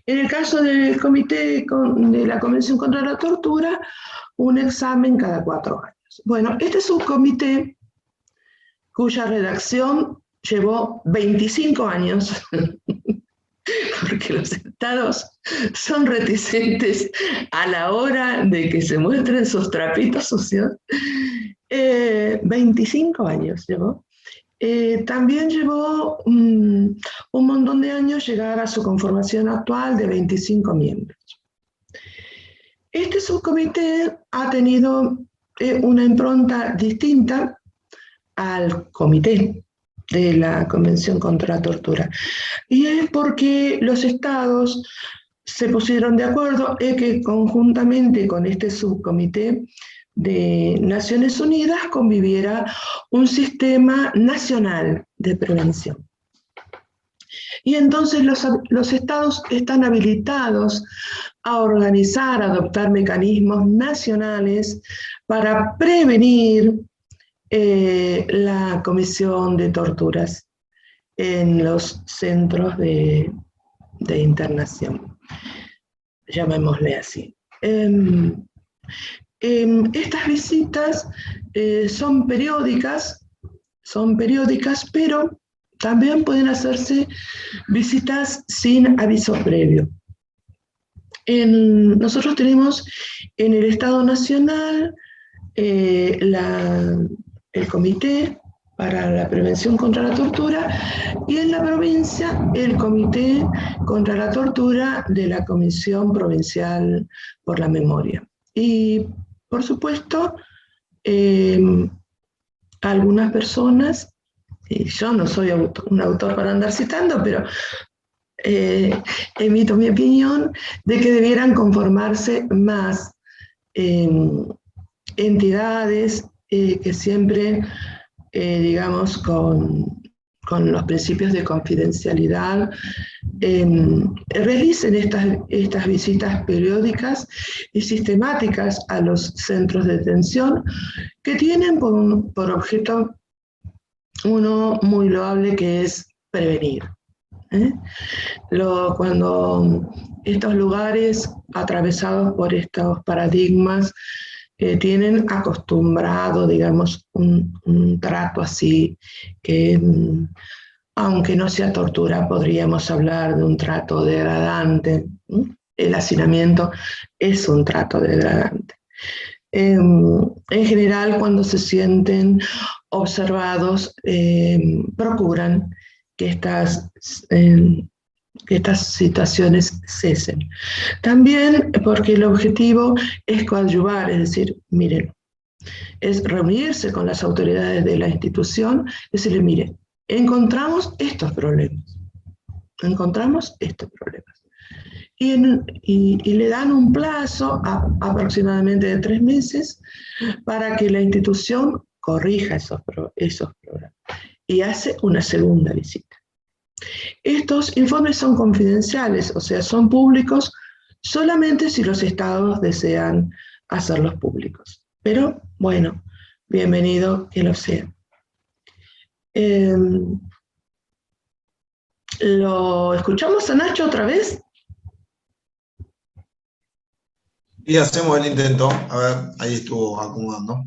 En el caso del comité de la Convención contra la Tortura, un examen cada 4 años. Bueno, este subcomité, cuya redacción llevó 25 años, porque los estados son reticentes a la hora de que se muestren sus trapitos sucios, 25 años llevó. También llevó un montón de años llegar a su conformación actual de 25 miembros. Este subcomité ha tenido una impronta distinta al comité de la Convención contra la Tortura. Y es porque los estados se pusieron de acuerdo en que conjuntamente con este subcomité de Naciones Unidas conviviera un sistema nacional de prevención. Y entonces los estados están habilitados a organizar, a adoptar mecanismos nacionales para prevenir la comisión de torturas en los centros de internación, llamémosle así. Estas visitas son periódicas, pero también pueden hacerse visitas sin aviso previo. Nosotros tenemos en el Estado Nacional el Comité para la Prevención contra la Tortura y en la provincia el Comité contra la Tortura de la Comisión Provincial por la Memoria. Y, por supuesto, algunas personas, y yo no soy un autor para andar citando, pero emito mi opinión de que debieran conformarse más entidades que siempre, digamos, con con los principios de confidencialidad, realicen estas visitas periódicas y sistemáticas a los centros de detención que tienen por objeto uno muy loable, que es prevenir. Cuando estos lugares atravesados por estos paradigmas tienen acostumbrado, digamos, un trato así, que aunque no sea tortura, podríamos hablar de un trato degradante. El hacinamiento es un trato degradante. En general, cuando se sienten observados, procuran que estas situaciones cesen. También porque el objetivo es coadyuvar, es decir, miren, es reunirse con las autoridades de la institución, decirle, miren, encontramos estos problemas, y le dan un plazo aproximadamente de 3 meses para que la institución corrija esos programas y hace una segunda visita. Estos informes son confidenciales, o sea, son públicos solamente si los estados desean hacerlos públicos. Pero, bueno, bienvenido que lo sea. ¿Lo escuchamos a Nacho otra vez? Y hacemos el intento. A ver, ahí estuvo acomodando.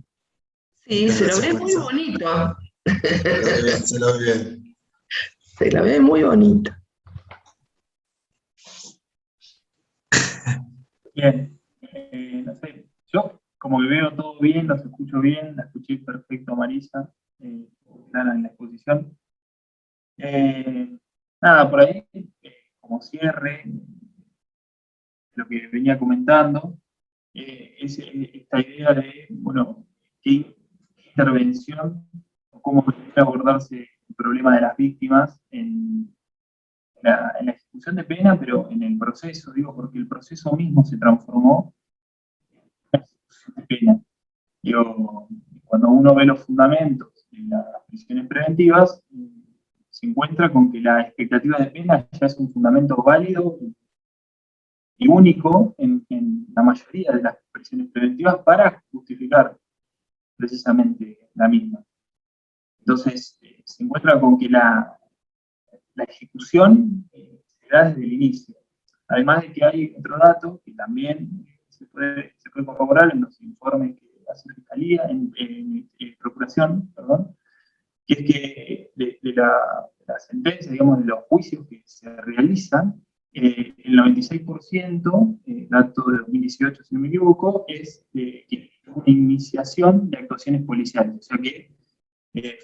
Sí, se lo ve muy bonito. Se lo ve bien. Se la ve muy bonita. Bien, no sé, yo como que veo todo bien, los escucho bien, la escuché perfecto a Marisa, clara en la exposición. Nada, por ahí, como cierre, lo que venía comentando, es esta idea de, bueno, qué intervención o cómo debe abordarse el problema de las víctimas en la ejecución de pena, pero en el proceso, digo, porque el proceso mismo se transformó en una ejecución de pena. Digo, cuando uno ve los fundamentos de las prisiones preventivas, se encuentra con que la expectativa de pena ya es un fundamento válido y único en la mayoría de las prisiones preventivas para justificar precisamente la misma. Entonces, se encuentra con que la ejecución se da desde el inicio. Además de que hay otro dato que también se puede corroborar en los informes que hace la Fiscalía, en Procuración, perdón, que es que de la sentencia, digamos, de los juicios que se realizan, el 96%, dato de 2018 si no me equivoco, es una iniciación de actuaciones policiales, o sea que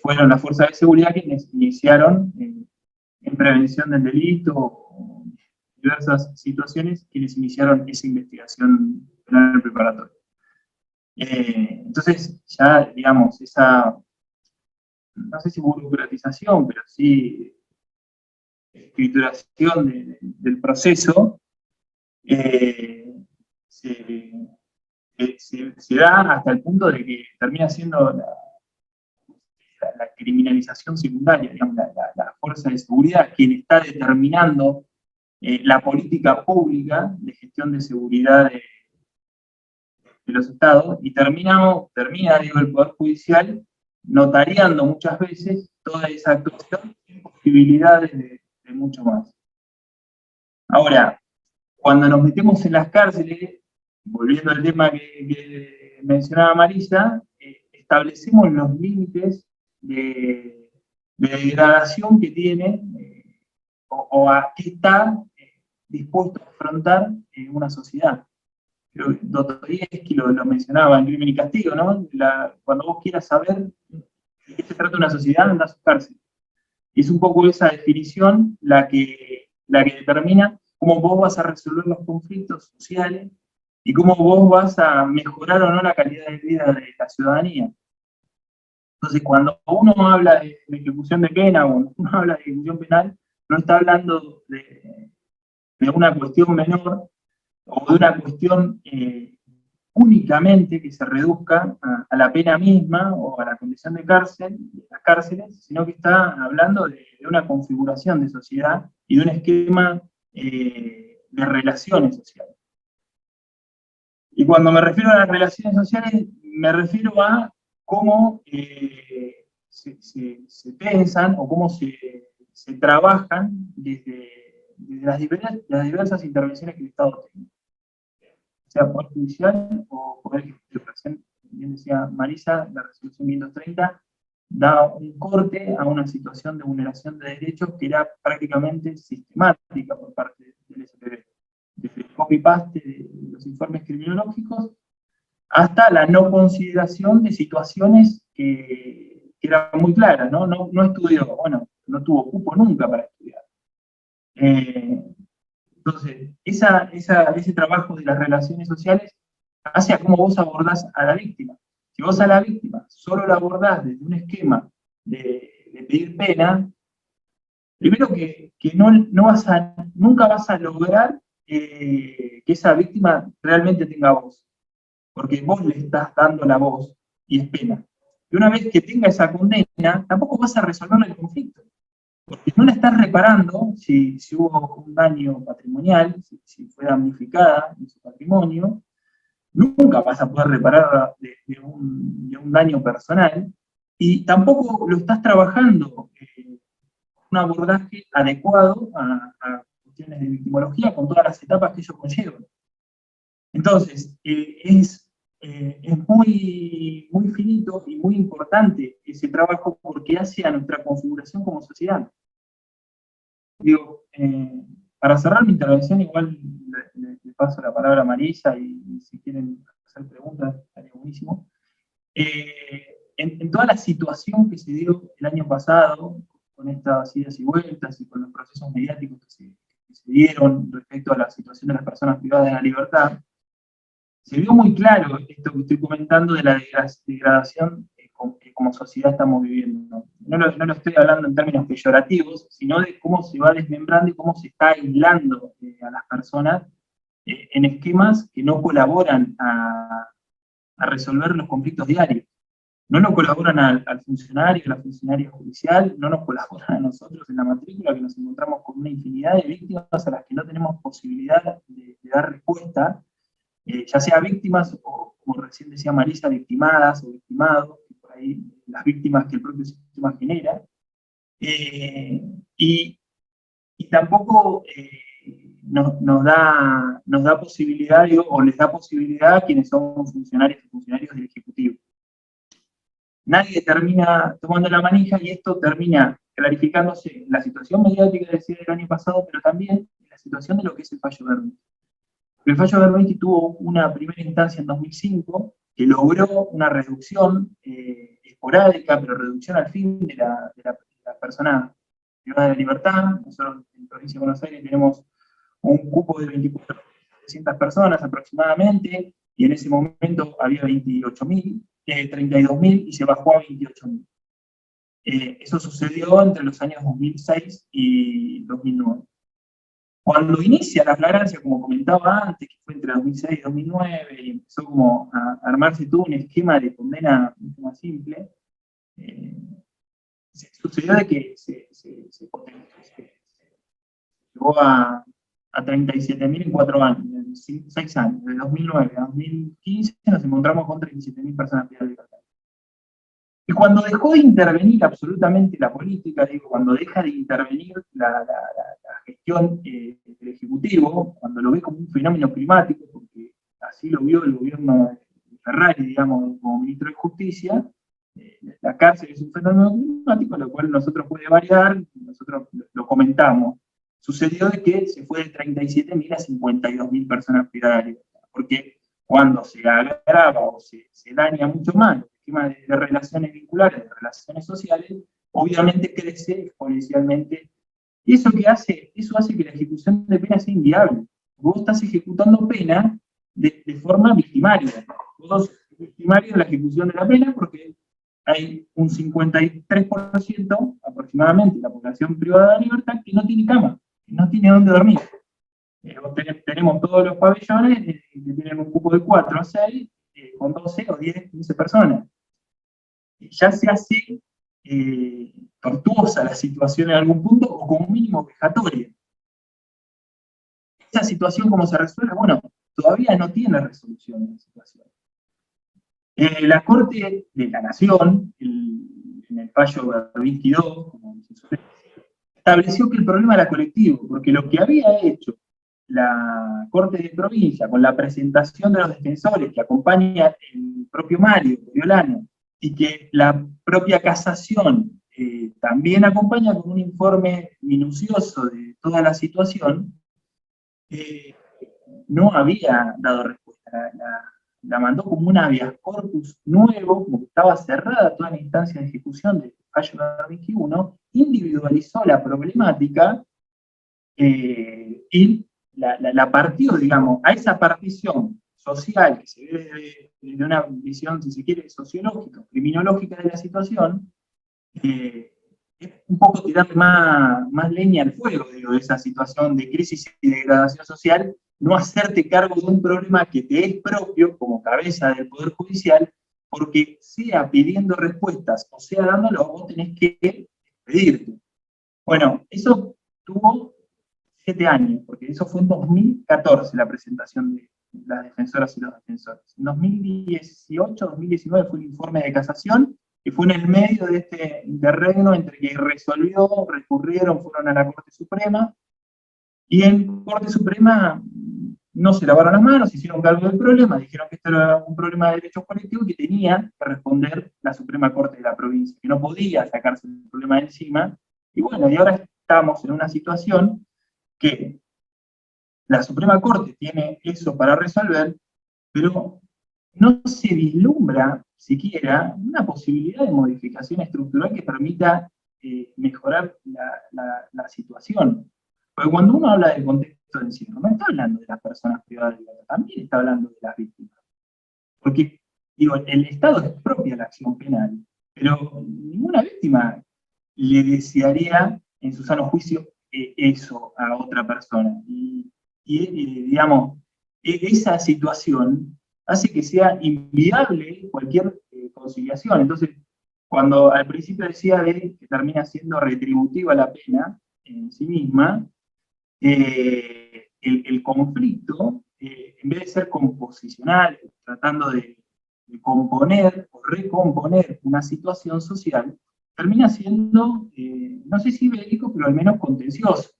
fueron las fuerzas de seguridad quienes iniciaron en prevención del delito o diversas situaciones, quienes iniciaron esa investigación penal preparatoria. Entonces, ya, digamos, esa, no sé si burocratización, pero sí escrituración del proceso, se da hasta el punto de que termina siendo la criminalización secundaria, digamos, la fuerza de seguridad, quien está determinando la política pública de gestión de seguridad de los estados, y termina, digo, el Poder Judicial notariando muchas veces toda esa actuación sin posibilidades de mucho más. Ahora, cuando nos metemos en las cárceles, volviendo al tema que mencionaba Marisa, establecemos los límites de degradación que tiene o a qué está dispuesto a afrontar una sociedad. Pero Dostoyevsky lo mencionaba en Crimen y Castigo, ¿no? Cuando vos quieras saber de qué se trata una sociedad, andá a su cárcel. Y es un poco esa definición la que determina cómo vos vas a resolver los conflictos sociales y cómo vos vas a mejorar o no la calidad de vida de la ciudadanía. Entonces, cuando uno habla de ejecución de pena o uno habla de ejecución penal, no está hablando de una cuestión menor o de una cuestión únicamente que se reduzca a la pena misma o a la condición de cárcel, la cárceles, sino que está hablando de una configuración de sociedad y de un esquema de relaciones sociales. Y cuando me refiero a las relaciones sociales, me refiero a cómo se pensan o cómo se trabajan desde las diversas intervenciones que el Estado tiene, sea poder judicial o poder ejecutivo. Recién, bien decía Marisa, la resolución 530 da un corte a una situación de vulneración de derechos que era prácticamente sistemática por parte del SPV. Desde el copy-paste de los informes criminológicos hasta la no consideración de situaciones que eran muy claras, ¿no? No estudió, bueno, no tuvo cupo nunca para estudiar. Entonces, ese trabajo de las relaciones sociales hace a cómo vos abordás a la víctima. Si vos a la víctima solo la abordás desde un esquema de pedir pena, primero que nunca vas a lograr que esa víctima realmente tenga voz, porque vos le estás dando la voz y es pena. Y una vez que tenga esa condena, tampoco vas a resolver el conflicto, porque no la estás reparando si hubo un daño patrimonial, si fue damnificada en su patrimonio, nunca vas a poder reparar de un daño personal, y tampoco lo estás trabajando un abordaje adecuado a cuestiones de victimología con todas las etapas que ello conlleva. Entonces, es muy, muy finito y muy importante ese trabajo porque hace a nuestra configuración como sociedad. Digo, para cerrar mi intervención, igual le paso la palabra a Marisa y si quieren hacer preguntas, estaría buenísimo. En toda la situación que se dio el año pasado, con estas idas y vueltas y con los procesos mediáticos que se dieron respecto a la situación de las personas privadas de la libertad, se vio muy claro esto que estoy comentando de la degradación que como sociedad estamos viviendo. No lo estoy hablando en términos peyorativos, sino de cómo se va desmembrando y cómo se está aislando a las personas en esquemas que no colaboran a resolver los conflictos diarios. No nos colaboran al funcionario, a la funcionaria judicial, no nos colaboran a nosotros en la matrícula, que nos encontramos con una infinidad de víctimas a las que no tenemos posibilidad de dar respuesta, ya sea víctimas o, como recién decía Marisa, victimadas o victimados, que por ahí las víctimas que el propio sistema genera, y tampoco nos da posibilidad, digo, o les da posibilidad a quienes son funcionarios y funcionarios del Ejecutivo. Nadie termina tomando la manija y esto termina clarificándose en la situación mediática del año pasado, pero también en la situación de lo que es el fallo Bernstein. El fallo Bernstein tuvo una primera instancia en 2005 que logró una reducción esporádica, pero reducción al fin de la persona privada de la libertad. Nosotros en la provincia de Buenos Aires tenemos un cupo de 24.700 personas aproximadamente, y en ese momento había 32.000 y se bajó a 28.000. Eso sucedió entre los años 2006 y 2009. Cuando inicia la flagrancia, como comentaba antes, que fue entre 2006 y 2009, y empezó como a armarse todo un esquema de condena mucho más simple, sucedió de que se llegó a 37.000 en 4 años, en 6 años, de 2009 a 2015 nos encontramos con 37.000 personas privadas de libertad. Y cuando dejó de intervenir absolutamente la política, digo, cuando deja de intervenir la gestión del Ejecutivo, cuando lo ve como un fenómeno climático, porque así lo vio el gobierno de Ferrari, digamos, como ministro de Justicia, la cárcel es un fenómeno climático, lo cual nosotros puede variar, nosotros lo comentamos. Sucedió de que se fue de 37.000 a 52.000 personas privadas de libertad, porque cuando se agrava o se daña mucho más el esquema de relaciones vinculares, de relaciones sociales, obviamente crece exponencialmente. ¿Y eso qué hace? Eso hace que la ejecución de pena sea inviable. Vos estás ejecutando pena de forma victimaria. Vos sos victimario de la ejecución de la pena porque hay un 53% aproximadamente de la población privada de libertad que no tiene cama, que no tiene dónde dormir. Tenemos todos los pabellones que tienen un cupo de 4 o 6, con 12 o 10, 15 personas. Ya se hace tortuosa la situación en algún punto, o como mínimo vejatoria. Esa situación, ¿cómo se resuelve? Bueno, todavía no tiene resolución la situación. La Corte de la Nación, en el fallo Berbinsky II, como se suele decir, estableció que el problema era colectivo, porque lo que había hecho la Corte de Provincia con la presentación de los defensores que acompaña el propio Mario Coriolano, y que la propia Casación también acompaña con un informe minucioso de toda la situación, no había dado respuesta. La mandó como un habeas corpus nuevo, como que estaba cerrada toda la instancia de ejecución del fallo Berbinsky I, individualizó la problemática y la partió, digamos, a esa partición social que se ve desde una visión, si se quiere, sociológica, criminológica de la situación, es un poco tirarle más leña al fuego, digo, de esa situación de crisis y degradación social, no hacerte cargo de un problema que te es propio como cabeza del Poder Judicial, porque sea pidiendo respuestas o sea dándolo, vos tenés que pedirte. Bueno, eso tuvo 7 años, porque eso fue en 2014 la presentación de las defensoras y los defensores. En 2018, 2019 fue el informe de casación, que fue en el medio de este interregno entre que resolvió, recurrieron, fueron a la Corte Suprema, y en Corte Suprema no se lavaron las manos, hicieron cargo del problema, dijeron que esto era un problema de derechos colectivos y que tenía que responder la Suprema Corte de la provincia, que no podía sacarse el problema de encima. Y bueno, y ahora estamos en una situación que la Suprema Corte tiene eso para resolver, pero no se vislumbra siquiera una posibilidad de modificación estructural que permita mejorar la situación. Porque cuando uno habla del contexto de encierro, no está hablando de las personas privadas de libertad, también está hablando de las víctimas. Porque, digo, el Estado expropia la acción penal, pero ninguna víctima le desearía en su sano juicio eso a otra persona. Y digamos, esa situación hace que sea inviable cualquier conciliación. Entonces, cuando al principio decía que termina siendo retributiva la pena en sí misma, el conflicto, en vez de ser composicional, tratando de componer o recomponer una situación social, termina siendo, no sé si bélico, pero al menos contencioso.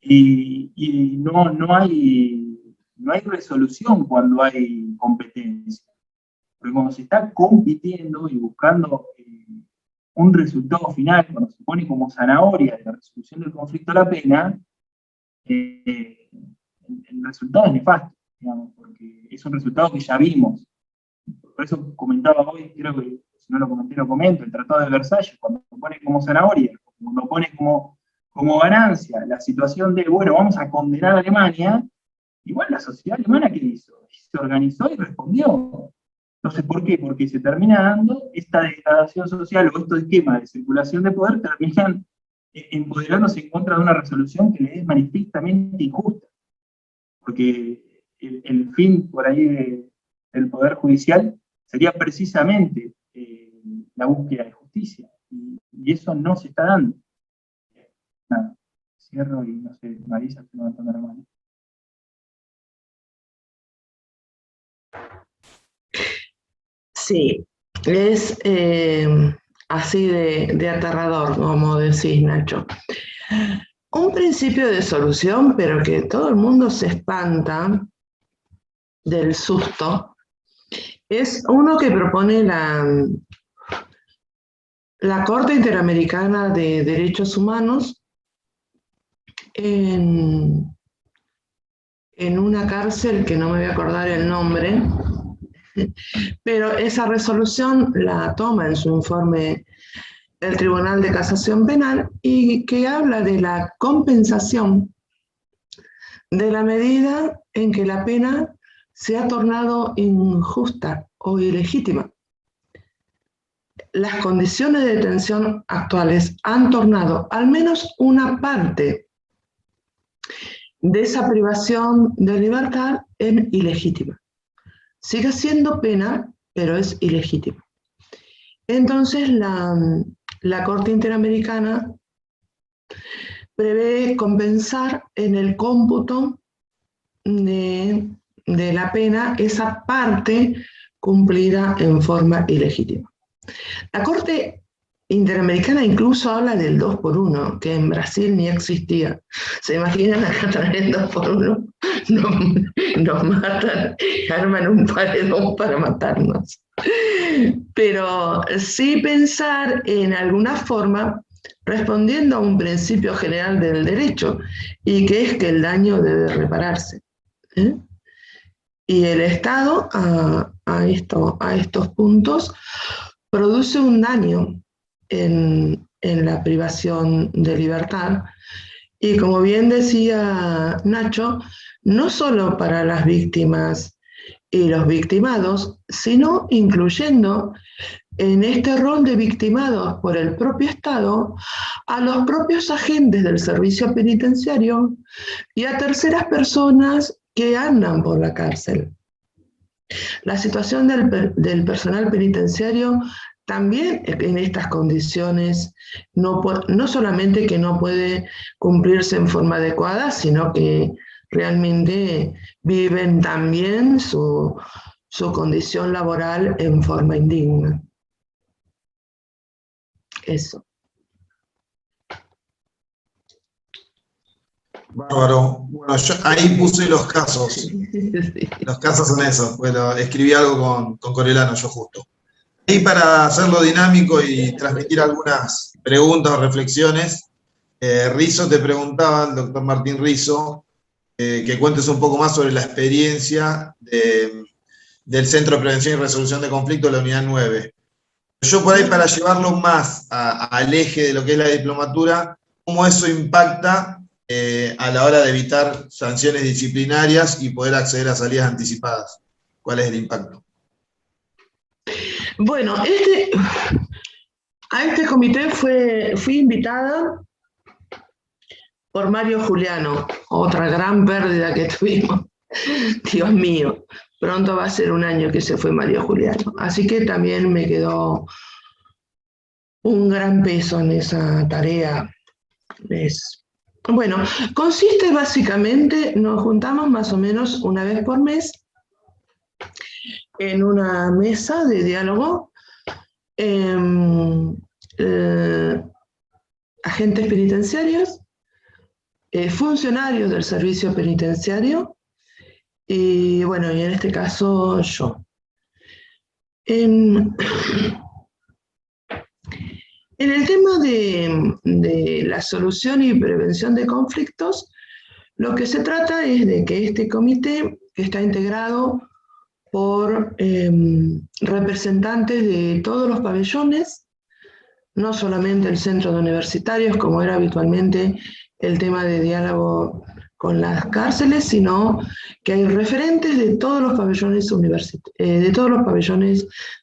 Y no hay resolución cuando hay competencia. Porque cuando se está compitiendo y buscando un resultado final, cuando se pone como zanahoria de la resolución del conflicto la pena, el resultado es nefasto, digamos, porque es un resultado que ya vimos. Por eso comentaba hoy, creo que si no lo comenté, lo comento, el Tratado de Versalles, cuando lo pone como zanahoria, cuando lo pone como ganancia, la situación de, bueno, vamos a condenar a Alemania, igual la sociedad alemana, ¿qué hizo? Se organizó y respondió. Entonces, ¿por qué? Porque se termina dando esta degradación social o estos esquemas de circulación de poder terminan empoderándose en contra de una resolución que les es manifiestamente injusta. Porque el fin por ahí del Poder Judicial sería precisamente la búsqueda de justicia. Y eso no se está dando. Nada, cierro y no sé, Marisa, estoy levantando la mano. Sí, es así de aterrador, como decís, Nacho. Un principio de solución, pero que todo el mundo se espanta del susto, es uno que propone la Corte Interamericana de Derechos Humanos en una cárcel que no me voy a acordar el nombre, pero esa resolución la toma en su informe el Tribunal de Casación Penal y que habla de la compensación de la medida en que la pena se ha tornado injusta o ilegítima. Las condiciones de detención actuales han tornado al menos una parte de esa privación de libertad en ilegítima. Sigue siendo pena, pero es ilegítima. Entonces la Corte Interamericana prevé compensar en el cómputo de la pena esa parte cumplida en forma ilegítima. La Corte Interamericana incluso habla del 2 por 1, que en Brasil ni existía. ¿Se imaginan acá traer el 2 por 1? Nos matan, arman un paredón para matarnos. Pero sí pensar en alguna forma respondiendo a un principio general del derecho, y que es que el daño debe repararse. Y el Estado a estos puntos produce un daño en la privación de libertad, y como bien decía Nacho, no solo para las víctimas y los victimados, sino incluyendo en este rol de victimados por el propio Estado a los propios agentes del servicio penitenciario y a terceras personas que andan por la cárcel. La situación del personal penitenciario también en estas condiciones no solamente que no puede cumplirse en forma adecuada, sino que realmente viven también su condición laboral en forma indigna. Eso. Bárbaro. Bueno, yo ahí puse los casos. Sí. Los casos son esos, pero escribí algo con Corellano yo justo. Y para hacerlo dinámico y transmitir algunas preguntas o reflexiones, Rizzo te preguntaba, el doctor Martín Rizzo, que cuentes un poco más sobre la experiencia del Centro de Prevención y Resolución de Conflictos de la Unidad 9. Yo por ahí, para llevarlo más al eje de lo que es la diplomatura, cómo eso impacta a la hora de evitar sanciones disciplinarias y poder acceder a salidas anticipadas. ¿Cuál es el impacto? Bueno, a este comité fui invitada por Mario Juliano, otra gran pérdida que tuvimos. Dios mío, pronto va a ser un año que se fue Mario Juliano. Así que también me quedó un gran peso en esa tarea. Bueno, consiste básicamente, nos juntamos más o menos una vez por mes en una mesa de diálogo, agentes penitenciarios, funcionarios del servicio penitenciario, y bueno, y en este caso yo. En el tema de la solución y prevención de conflictos, lo que se trata es de que este comité, que está integrado por representantes de todos los pabellones, no solamente el centro de universitarios, como era habitualmente el tema de diálogo con las cárceles, sino que hay referentes de todos los pabellones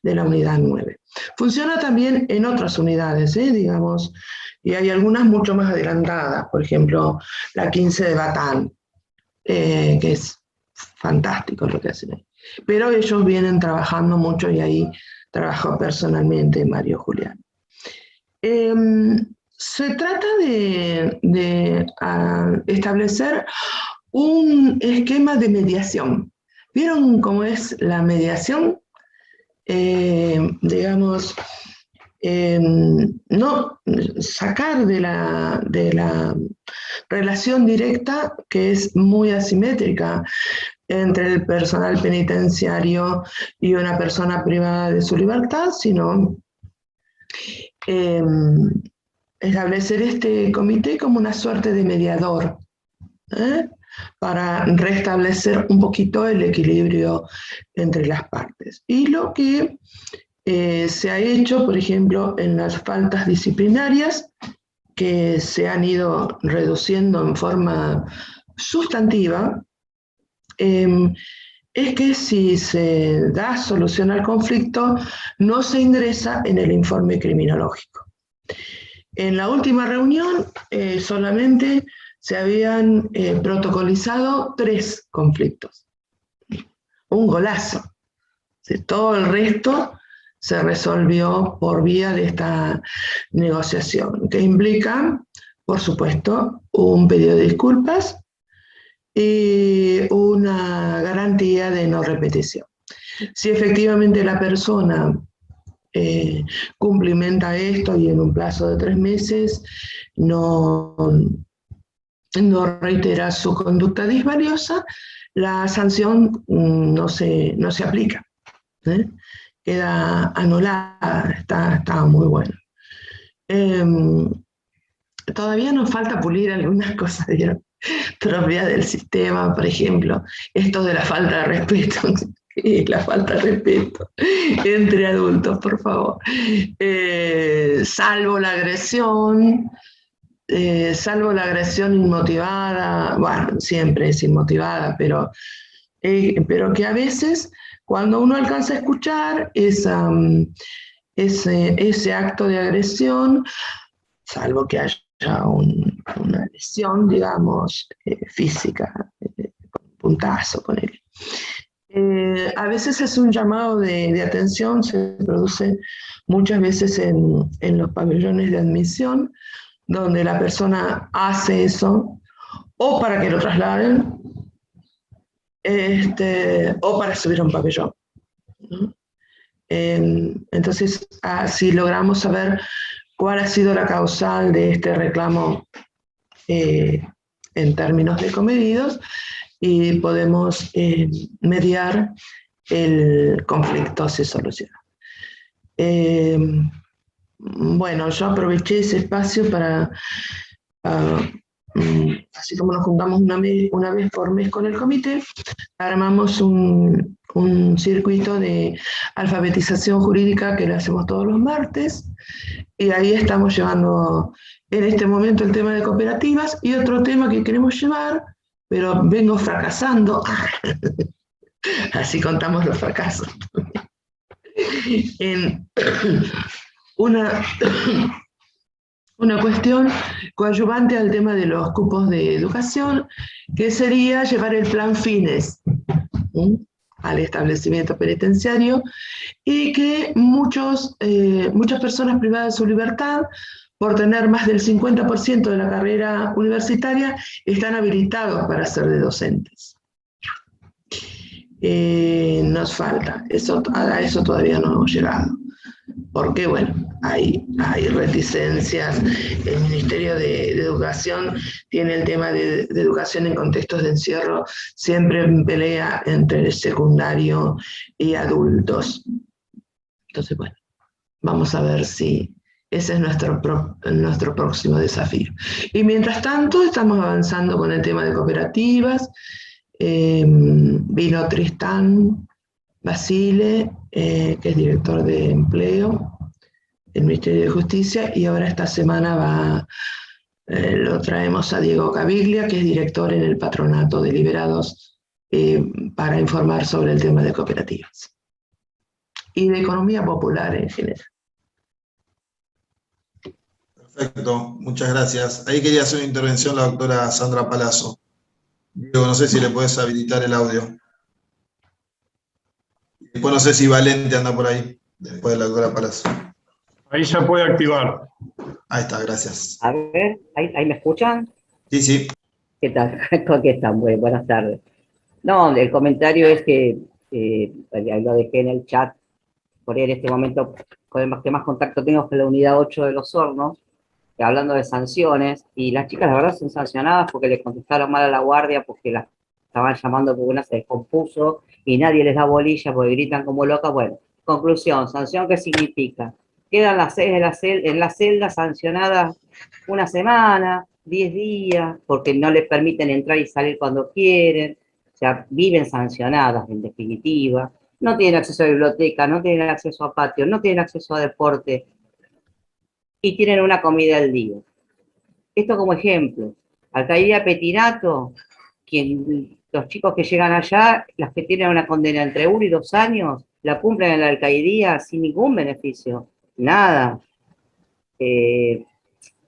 de la unidad 9. Funciona también en otras unidades, digamos, y hay algunas mucho más adelantadas, por ejemplo, la 15 de Batán, que es fantástico lo que hacen ahí. Pero ellos vienen trabajando mucho, y ahí trabajó personalmente Mario Julián. Se trata de establecer un esquema de mediación. ¿Vieron cómo es la mediación? Digamos, no sacar de la relación directa, que es muy asimétrica entre el personal penitenciario y una persona privada de su libertad, sino establecer este comité como una suerte de mediador, para restablecer un poquito el equilibrio entre las partes. Y lo que se ha hecho, por ejemplo, en las faltas disciplinarias, que se han ido reduciendo en forma sustantiva, es que si se da solución al conflicto, no se ingresa en el informe criminológico. En la última reunión solamente se habían protocolizado 3 conflictos. Un golazo. Todo el resto se resolvió por vía de esta negociación, que implica, por supuesto, un pedido de disculpas y una garantía de no repetición. Si efectivamente la persona cumplimenta esto y en un plazo de 3 meses no reitera su conducta disvaliosa, la sanción no se aplica, ¿eh? Queda anulada, está muy bueno. Todavía nos falta pulir algunas cosas propias del sistema, por ejemplo, esto de la falta de respeto. La falta de respeto entre adultos, por favor. Salvo la agresión inmotivada, bueno, siempre es inmotivada, pero que a veces, cuando uno alcanza a escuchar ese acto de agresión, salvo que haya una lesión, digamos, física, con un puntazo, con él. A veces es un llamado de atención, se produce muchas veces en los pabellones de admisión, donde la persona hace eso, o para que lo trasladen, o para subir a un pabellón, ¿no? Entonces, si logramos saber cuál ha sido la causal de este reclamo en términos de comedidos, y podemos mediar el conflicto, se soluciona. Bueno, yo aproveché ese espacio para, así como nos juntamos una vez por mes con el comité, armamos un circuito de alfabetización jurídica que lo hacemos todos los martes, y ahí estamos llevando en este momento el tema de cooperativas, y otro tema que queremos llevar, pero vengo fracasando. Así contamos los fracasos. En una cuestión coadyuvante al tema de los cupos de educación, que sería llevar el plan fines al establecimiento penitenciario, y que muchas personas privadas de su libertad, por tener más del 50% de la carrera universitaria, están habilitados para ser de docentes. Nos falta, a eso todavía no hemos llegado, porque bueno, hay reticencias. El Ministerio de Educación tiene el tema de educación en contextos de encierro siempre en pelea entre el secundario y adultos. Entonces, bueno, vamos a ver si ese es nuestro próximo desafío. Y mientras tanto, estamos avanzando con el tema de cooperativas. Vino Tristán Basile, que es director de empleo del Ministerio de Justicia, y ahora esta semana lo traemos a Diego Caviglia, que es director en el Patronato de Liberados, para informar sobre el tema de cooperativas y de economía popular en general. Perfecto, muchas gracias. Ahí quería hacer una intervención la doctora Sandra Palazzo. Diego, no sé si le puedes habilitar el audio. Después no sé si Valente anda por ahí, después de la doctora Palazzo. Ahí ya puede activar. Ahí está, gracias. A ver, ¿ahí me escuchan? Sí, sí. ¿Qué tal? ¿Cómo están? Buenas tardes. No, el comentario es que lo dejé en el chat. Por ahí en este momento, con el que más contacto tengo es con la unidad 8 de Los Hornos, hablando de sanciones, y las chicas la verdad son sancionadas porque les contestaron mal a la guardia, porque las estaban llamando porque una se descompuso y nadie les da bolilla porque gritan como locas. Bueno, conclusión, sanción, ¿qué significa? Quedan las 6 en la celda sancionadas una semana, 10 días, porque no les permiten entrar y salir cuando quieren. O sea, viven sancionadas en definitiva. No tienen acceso a biblioteca, no tienen acceso a patio, no tienen acceso a deporte, y tienen una comida al día. Esto como ejemplo. Alcaldía Petinato, los chicos que llegan allá, las que tienen una condena entre 1 y 2 años, la cumplen en la alcaldía sin ningún beneficio, nada.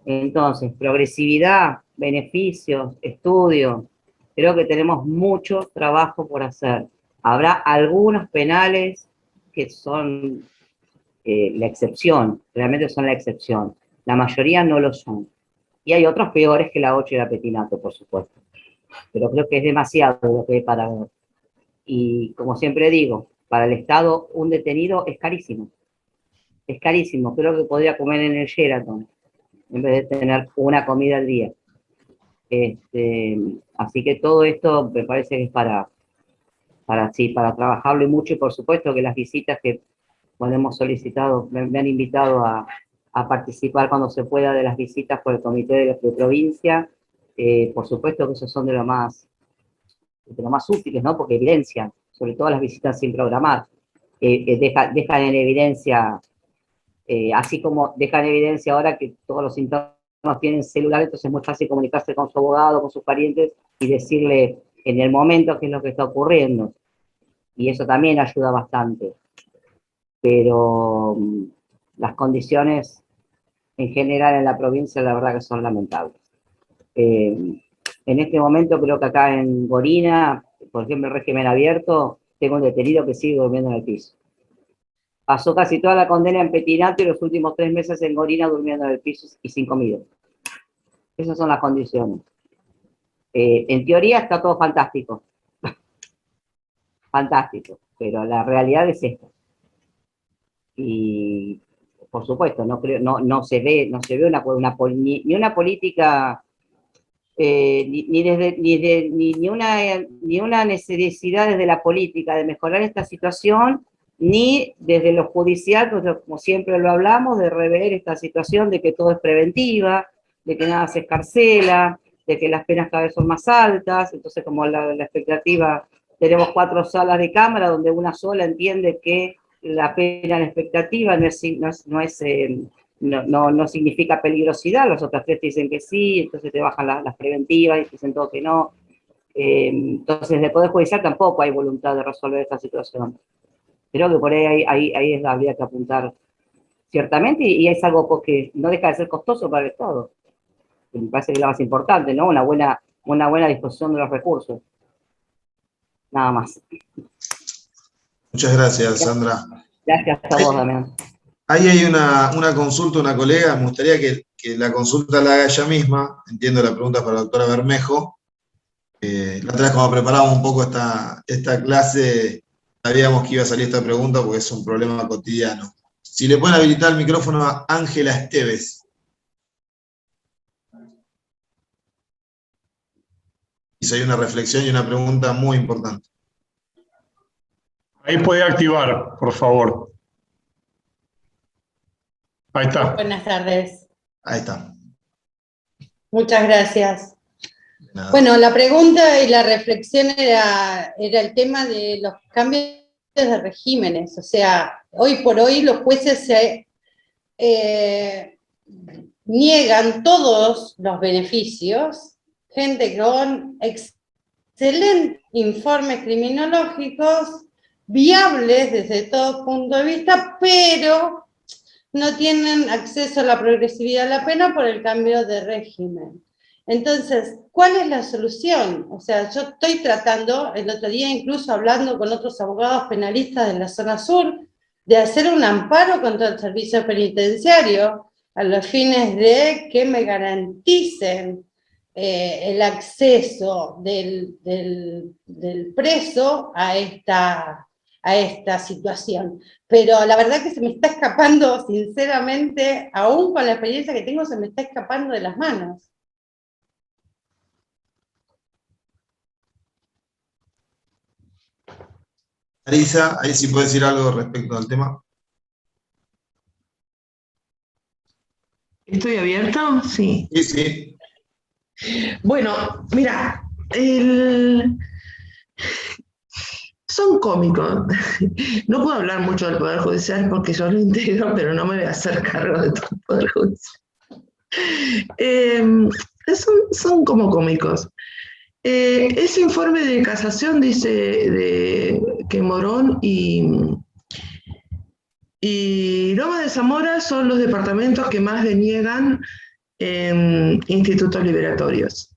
Entonces, progresividad, beneficios, estudio, creo que tenemos mucho trabajo por hacer. Habrá algunos penales que son la excepción, realmente son la excepción. La mayoría no lo son. Y hay otros peores que la 8 y la Petinato, por supuesto. Pero creo que es demasiado lo que hay para ver. Y como siempre digo, para el Estado un detenido es carísimo. Es carísimo. Creo que podría comer en el Sheraton en vez de tener una comida al día. Así que todo esto me parece que es para trabajarlo y mucho, y por supuesto que las visitas que cuando hemos solicitado, me han invitado a participar cuando se pueda de las visitas por el comité de provincia, por supuesto que esos son de lo más útiles, ¿no? Porque evidencian, sobre todo las visitas sin programar, dejan en evidencia, así como dejan en evidencia ahora que todos los internos tienen celular, entonces es muy fácil comunicarse con su abogado, con sus parientes, y decirle en el momento qué es lo que está ocurriendo. Y eso también ayuda bastante. Pero las condiciones en general en la provincia, la verdad que son lamentables. En este momento creo que acá en Gorina, por ejemplo, el régimen abierto, tengo un detenido que sigue durmiendo en el piso. Pasó casi toda la condena en Petinato y los últimos 3 meses en Gorina durmiendo en el piso y sin comida. Esas son las condiciones. En teoría está todo fantástico. Fantástico, pero la realidad es esta. Y por supuesto, no se ve ni una política, ni una necesidad desde la política de mejorar esta situación, ni desde lo judicial, pues, como siempre lo hablamos, de rever esta situación de que todo es preventiva, de que nada se escarcela, de que las penas cada vez son más altas. Entonces, como la expectativa, tenemos 4 salas de cámara donde una sola entiende que la pena en expectativa no significa peligrosidad, las otras 3 te dicen que sí, entonces te bajan las preventivas y te dicen todo que no. Entonces, desde el Poder Judicial tampoco hay voluntad de resolver esta situación. Creo que por ahí habría que apuntar ciertamente, y es algo que no deja de ser costoso para el Estado. Me parece que es lo más importante, ¿no? Una buena disposición de los recursos. Nada más. Muchas gracias, Sandra. Gracias a vos, Damián. Ahí hay una consulta, una colega, me gustaría que la consulta la haga ella misma. Entiendo la pregunta para la doctora Bermejo. La otra vez, como preparamos un poco esta clase, sabíamos que iba a salir esta pregunta porque es un problema cotidiano. Si le pueden habilitar el micrófono a Ángela Esteves. Hizo ahí una reflexión y una pregunta muy importante. Ahí puede activar, por favor. Ahí está. Buenas tardes. Ahí está. Muchas gracias. Nada. Bueno, la pregunta y la reflexión era el tema de los cambios de regímenes. O sea, hoy por hoy los jueces se niegan todos los beneficios, gente con excelentes informes criminológicos, viables desde todo punto de vista, pero no tienen acceso a la progresividad de la pena por el cambio de régimen. Entonces, ¿cuál es la solución? O sea, yo estoy tratando, el otro día incluso hablando con otros abogados penalistas de la zona sur, de hacer un amparo contra el servicio penitenciario a los fines de que me garanticen el acceso del preso a esta situación. Pero la verdad que se me está escapando, sinceramente, aún con la experiencia que tengo, se me está escapando de las manos. Marisa, ahí sí puede decir algo respecto al tema. ¿Estoy abierto? Sí. Sí, sí. Bueno, mira, son cómicos. No puedo hablar mucho del Poder Judicial porque yo lo integro, pero no me voy a hacer cargo de todo el Poder Judicial. Son como cómicos. Ese informe de casación dice que Morón y Loma de Zamora son los departamentos que más deniegan institutos liberatorios.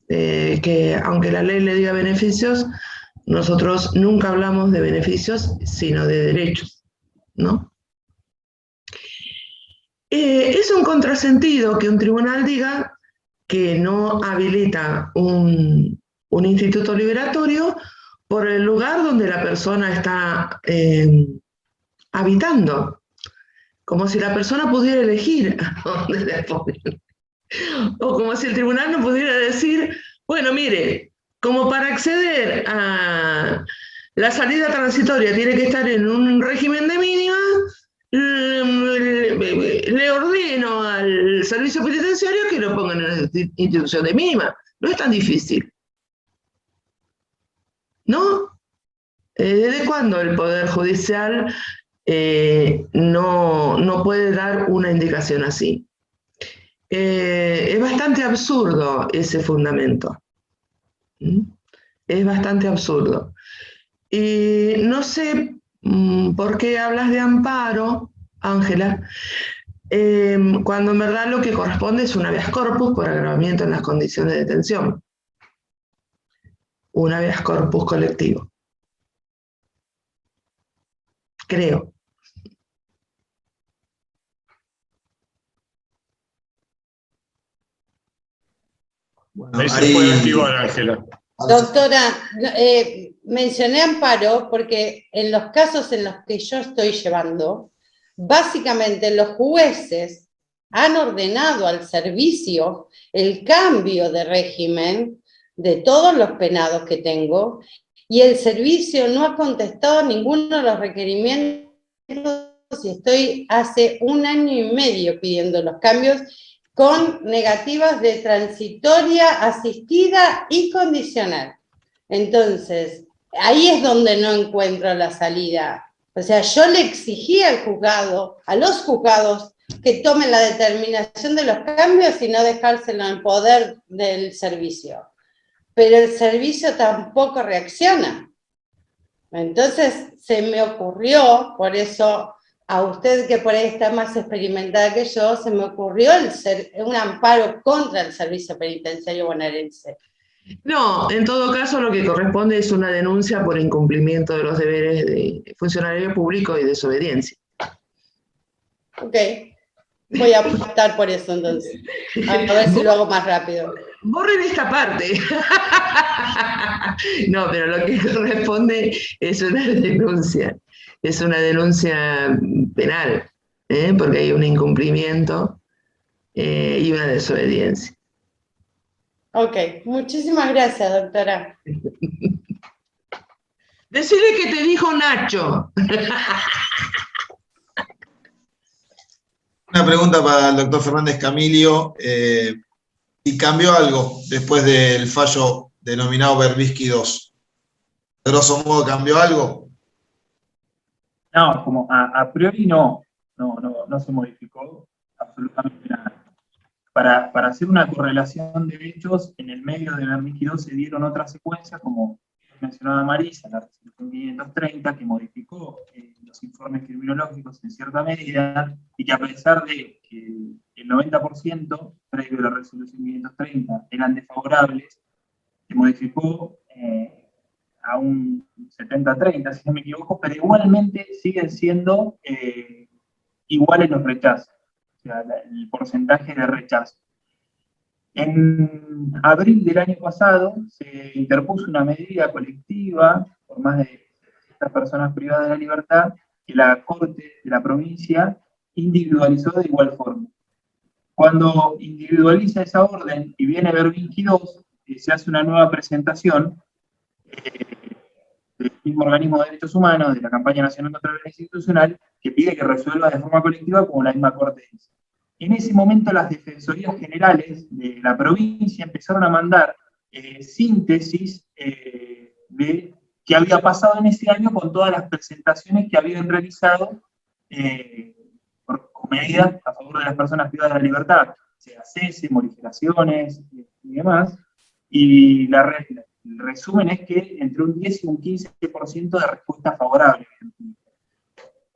Que aunque la ley le diga beneficios, nosotros nunca hablamos de beneficios, sino de derechos, ¿no? Es un contrasentido que un tribunal diga que no habilita un instituto liberatorio por el lugar donde la persona está habitando. Como si la persona pudiera elegir a dónde le ponen. O como si el tribunal no pudiera decir, bueno, mire, como para acceder a la salida transitoria tiene que estar en un régimen de mínima, le ordeno al servicio penitenciario que lo ponga en una institución de mínima. No es tan difícil. ¿No? ¿Desde cuándo el Poder Judicial no puede dar una indicación así? Es bastante absurdo ese fundamento. Es bastante absurdo. Y no sé por qué hablas de amparo, Ángela, cuando en verdad lo que corresponde es un habeas corpus por agravamiento en las condiciones de detención. Un habeas corpus colectivo. Creo. Bueno, Ahí se puede activar, Ángela. Doctora, mencioné amparo porque en los casos en los que yo estoy llevando, básicamente los jueces han ordenado al servicio el cambio de régimen de todos los penados que tengo y el servicio no ha contestado ninguno de los requerimientos y estoy hace 1 año y medio pidiendo los cambios con negativas de transitoria, asistida y condicional. Entonces, ahí es donde no encuentro la salida. O sea, yo le exigí al juzgado, a los juzgados, que tomen la determinación de los cambios y no dejárselo en poder del servicio. Pero el servicio tampoco reacciona. Entonces, se me ocurrió, por eso a usted que por ahí está más experimentada que yo, se me ocurrió un amparo contra el servicio penitenciario bonaerense. No, en todo caso lo que corresponde es una denuncia por incumplimiento de los deberes de funcionario público y desobediencia. Ok, voy a optar por eso entonces. A ver si lo hago más rápido. Borren esta parte. No, pero lo que corresponde es una denuncia. Es una denuncia penal, porque hay un incumplimiento y una desobediencia. Ok, muchísimas gracias, doctora. Decile que te dijo Nacho. Una pregunta para el doctor Fernández Camilio. ¿Y cambió algo después del fallo denominado Berbisky 2? ¿De grosso modo cambió algo? No, como a priori no se modificó absolutamente nada. Para hacer una correlación de hechos, en el medio de Berbisky 2 se dieron otras secuencias, como mencionaba Marisa, la resolución 530, que modificó los informes criminológicos en cierta medida, y que a pesar de que el 90% previo a la resolución 530 eran desfavorables, se modificó a un 70-30, si no me equivoco, pero igualmente siguen siendo iguales los rechazos, o sea, el porcentaje de rechazo. En abril del año pasado se interpuso una medida colectiva por más de estas personas privadas de la libertad que la Corte de la provincia individualizó de igual forma. Cuando individualiza esa orden y viene Berbisky 2, se hace una nueva presentación del mismo organismo de derechos humanos, de la Campaña Nacional contra la Violencia Institucional, que pide que resuelva de forma colectiva como la misma Corte dice. En ese momento las defensorías generales de la provincia empezaron a mandar síntesis de qué había pasado en ese año con todas las presentaciones que habían realizado con medidas a favor de las personas privadas de la libertad, sea cese, moriferaciones y demás, y el resumen es que entre un 10 y un 15% de respuesta favorable.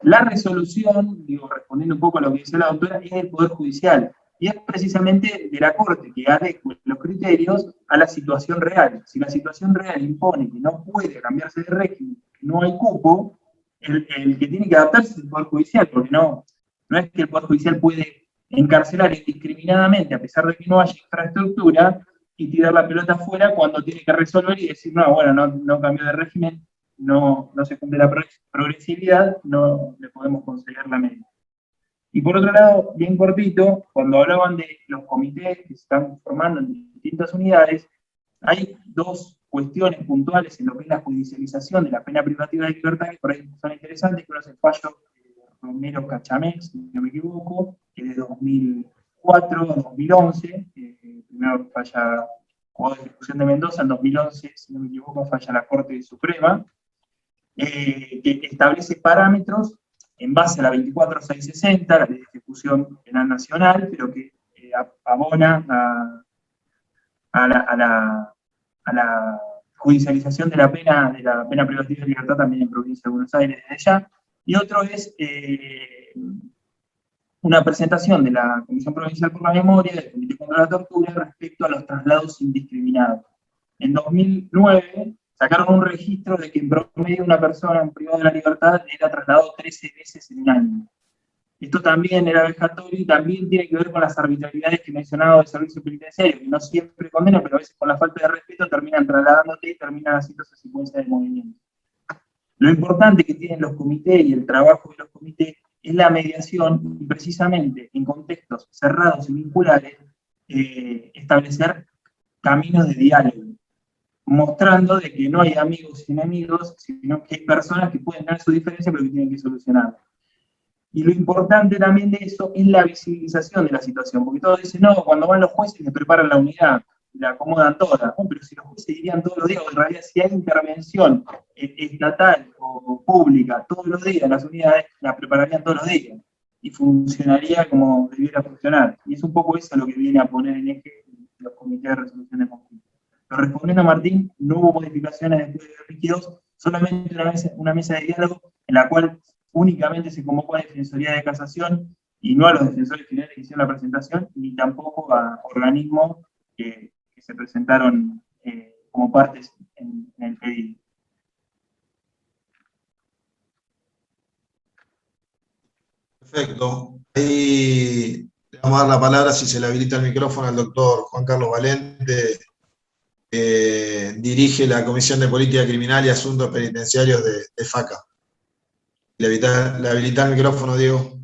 La resolución, respondiendo un poco a lo que decía la doctora, es del Poder Judicial, y es precisamente de la Corte que adecua los criterios a la situación real. Si la situación real impone que no puede cambiarse de régimen, que no hay cupo, el que tiene que adaptarse es el Poder Judicial, porque no es que el Poder Judicial puede encarcelar indiscriminadamente, a pesar de que no haya infraestructura, y tirar la pelota afuera cuando tiene que resolver y decir, no, bueno, no cambió de régimen, no se cumple la progresividad, no le podemos conceder la medida. Y por otro lado, bien cortito, cuando hablaban de los comités que se están formando en distintas unidades, hay dos cuestiones puntuales en lo que es la judicialización de la pena privativa de libertad que por ahí son interesantes, que uno es el fallo Romero Cachamex, si no me equivoco, que es de 2004 a 2011, primero falla Juzgado de Ejecución de Mendoza, en 2011, si no me equivoco, falla la Corte Suprema, que establece parámetros en base a la 24660, la Ley de Ejecución Penal Nacional, pero que abona a la judicialización de la pena privativa de libertad también en Provincia de Buenos Aires desde ya. Y otro es una presentación de la Comisión Provincial por la Memoria, del Comité contra la Tortura, respecto a los traslados indiscriminados. En 2009 sacaron un registro de que en promedio una persona en privado de la libertad era trasladado 13 veces en un año. Esto también era vejatorio y también tiene que ver con las arbitrariedades que mencionaba del servicio penitenciario, que no siempre condena, pero a veces con la falta de respeto terminan trasladándote y terminan haciendo esa secuencia de movimientos. Lo importante que tienen los comités y el trabajo de los comités es la mediación, y precisamente en contextos cerrados y vinculares, establecer caminos de diálogo, mostrando de que no hay amigos y enemigos, sino que hay personas que pueden tener su diferencia, pero que tienen que solucionarla. Y lo importante también de eso es la visibilización de la situación, porque todos dicen, no, cuando van los jueces les preparan la unidad, la acomodan toda. No, pero si los jueces irían todos los días, en realidad si hay intervención estatal o pública todos los días en las unidades, la prepararían todos los días. Y funcionaría como debiera funcionar. Y es un poco eso lo que viene a poner en eje los comités de resolución de conflictos. Pero respondiendo a Martín, no hubo modificaciones después de 2022, solamente una mesa de diálogo en la cual únicamente se convocó a la Defensoría de Casación y no a los defensores finales que hicieron la presentación, ni tampoco a organismos que se presentaron como partes en el pedido. Perfecto. Ahí le vamos a dar la palabra, si se le habilita el micrófono, al doctor Juan Carlos Valente, que dirige la Comisión de Política Criminal y Asuntos Penitenciarios de FACA. Le habilita el micrófono, Diego.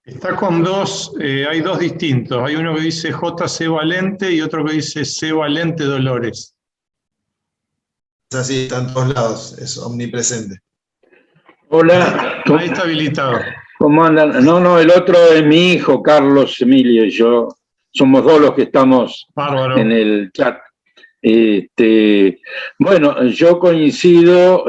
Está con dos, hay dos distintos. Hay uno que dice JC Valente y otro que dice C. Valente Dolores. Es así, está en todos lados, es omnipresente. Hola. Ahí está habilitado. ¿Cómo andan? No, el otro es mi hijo, Carlos Emilio, y yo. Somos dos los que estamos en el chat. Bueno, yo coincido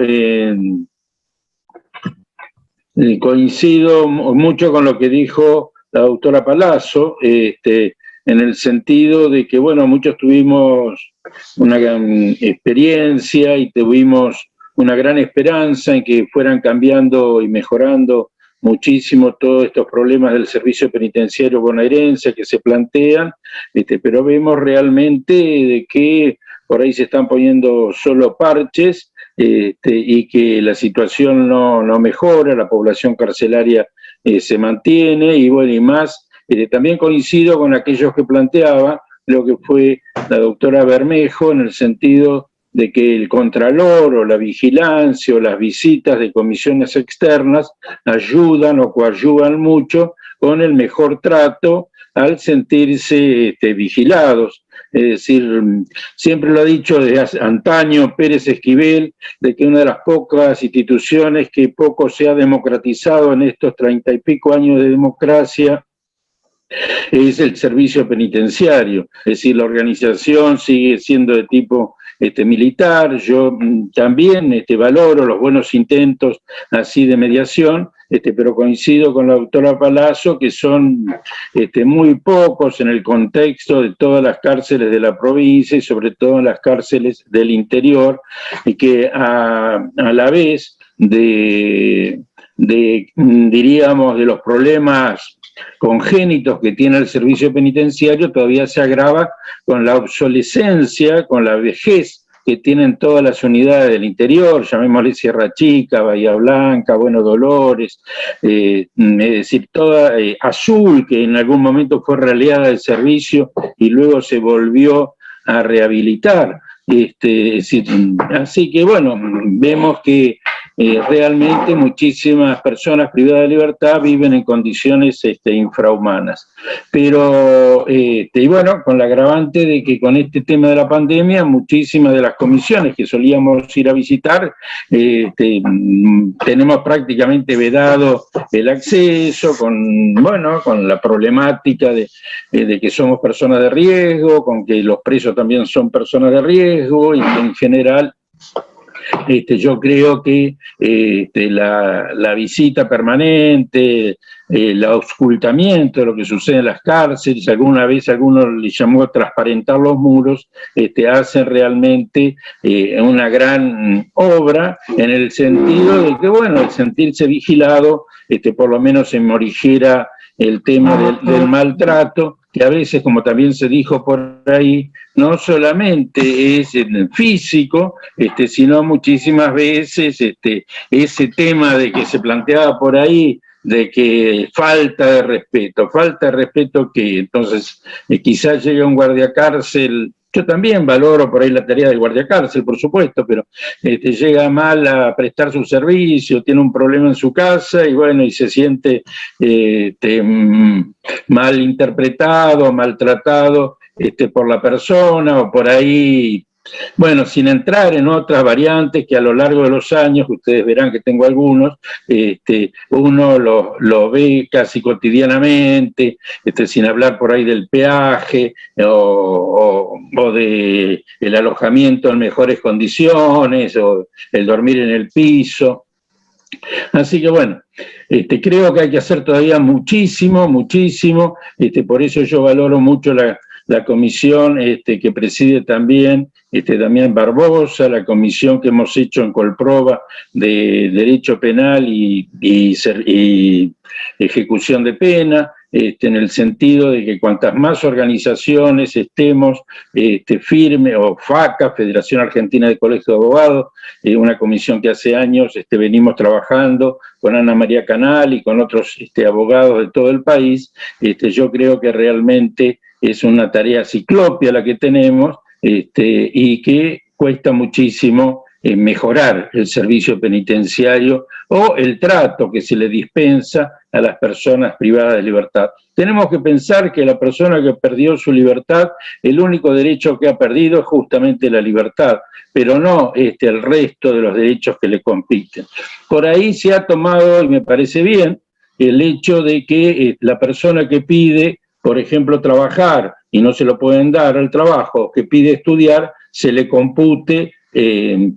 mucho con lo que dijo la doctora Palazzo, en el sentido de que, bueno, muchos tuvimos una gran experiencia y tuvimos una gran esperanza en que fueran cambiando y mejorando muchísimo todos estos problemas del servicio penitenciario bonaerense que se plantean, pero vemos realmente de que por ahí se están poniendo solo parches, y que la situación no mejora, la población carcelaria se mantiene, y bueno, y más, también coincido con aquellos que planteaba lo que fue la doctora Bermejo, en el sentido de que el contralor o la vigilancia o las visitas de comisiones externas ayudan o coadyuvan mucho con el mejor trato al sentirse vigilados. Es decir, siempre lo ha dicho desde antaño Pérez Esquivel, de que una de las pocas instituciones que poco se ha democratizado en estos 30 y pico años de democracia es el servicio penitenciario. Es decir, la organización sigue siendo de tipo militar. Yo también valoro los buenos intentos así de mediación, pero coincido con la doctora Palazzo que son muy pocos en el contexto de todas las cárceles de la provincia y sobre todo en las cárceles del interior, y que a la vez diríamos, de los problemas congénitos que tiene el servicio penitenciario, todavía se agrava con la obsolescencia, con la vejez que tienen todas las unidades del interior, llamémosle Sierra Chica, Bahía Blanca, Bueno Dolores, es decir, toda Azul, que en algún momento fue relegada del servicio y luego se volvió a rehabilitar. Así que bueno, vemos que realmente muchísimas personas privadas de libertad viven en condiciones infrahumanas. Pero, y bueno, con la agravante de que con este tema de la pandemia, muchísimas de las comisiones que solíamos ir a visitar, tenemos prácticamente vedado el acceso, con la problemática de que somos personas de riesgo, con que los presos también son personas de riesgo, y que en general yo creo que la visita permanente, el auscultamiento de lo que sucede en las cárceles, alguna vez algunos le llamó a transparentar los muros, hacen realmente una gran obra en el sentido de que, bueno, el sentirse vigilado, por lo menos en Morillera, el tema del maltrato, que a veces, como también se dijo por ahí, no solamente es físico, sino muchísimas veces ese tema de que se planteaba por ahí, de que falta de respeto que entonces quizás llega un guardiacárcel. Yo también valoro por ahí la tarea del guardiacárcel, por supuesto, pero llega mal a prestar su servicio, tiene un problema en su casa y bueno, y se siente mal interpretado, maltratado por la persona, o por ahí, bueno, sin entrar en otras variantes que a lo largo de los años, ustedes verán que tengo algunos, uno lo ve casi cotidianamente, sin hablar por ahí del peaje o de el alojamiento en mejores condiciones, o el dormir en el piso. Así que bueno, creo que hay que hacer todavía muchísimo, por eso yo valoro mucho la comisión que preside también Damián Barbosa, la comisión que hemos hecho en Colproba de Derecho Penal y Ejecución de Pena, en el sentido de que cuantas más organizaciones estemos firme, o FACA, Federación Argentina de Colegios de Abogados, una comisión que hace años venimos trabajando con Ana María Canal y con otros abogados de todo el país, yo creo que realmente es una tarea ciclópea la que tenemos, y que cuesta muchísimo mejorar el servicio penitenciario o el trato que se le dispensa a las personas privadas de libertad. Tenemos que pensar que la persona que perdió su libertad, el único derecho que ha perdido es justamente la libertad, pero no el resto de los derechos que le compiten. Por ahí se ha tomado, y me parece bien, el hecho de que la persona que pide, por ejemplo, trabajar y no se lo pueden dar al trabajo, que pide estudiar, se le compute,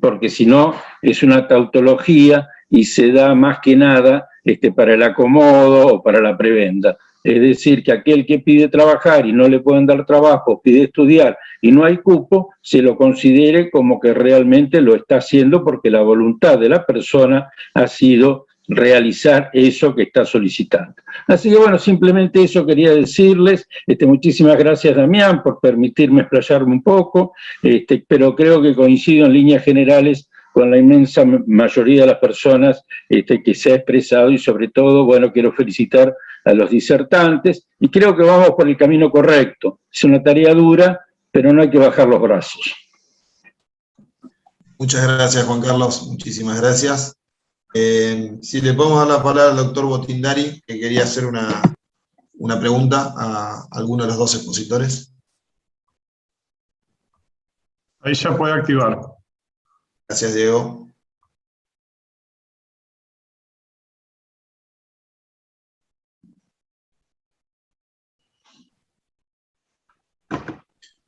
porque si no es una tautología y se da más que nada para el acomodo o para la prebenda. Es decir, que aquel que pide trabajar y no le pueden dar trabajo, pide estudiar y no hay cupo, se lo considere como que realmente lo está haciendo porque la voluntad de la persona ha sido realizar eso que está solicitando. Así que bueno, simplemente eso quería decirles. Muchísimas gracias, Damián, por permitirme explayarme un poco, pero creo que coincido en líneas generales con la inmensa mayoría de las personas que se ha expresado, y sobre todo, bueno, quiero felicitar a los disertantes, y creo que vamos por el camino correcto. Es una tarea dura, pero no hay que bajar los brazos. Muchas gracias, Juan Carlos, muchísimas gracias. Si le podemos dar la palabra al doctor Botindari, que quería hacer una pregunta a alguno de los dos expositores. Ahí ya puede activar. Gracias, Diego.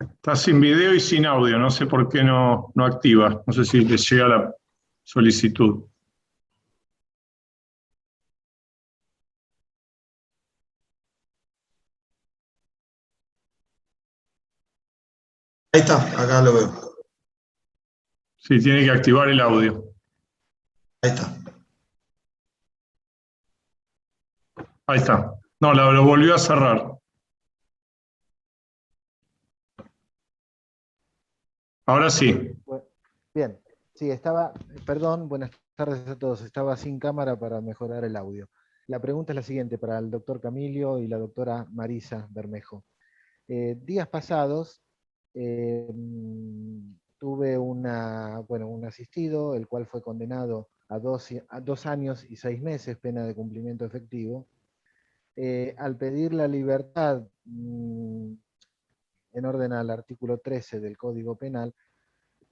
Está sin video y sin audio, no sé por qué no activa. No sé si le llega la solicitud. Ahí está, acá lo veo. Sí, tiene que activar el audio. Ahí está. Ahí está. No, lo volvió a cerrar. Ahora sí. Bien, sí, perdón, buenas tardes a todos, estaba sin cámara para mejorar el audio. La pregunta es la siguiente para el doctor Camilio y la doctora Marisa Bermejo. Días pasados tuve un asistido, el cual fue condenado a 2 años y 6 meses, pena de cumplimiento efectivo. Al pedir la libertad en orden al artículo 13 del Código Penal,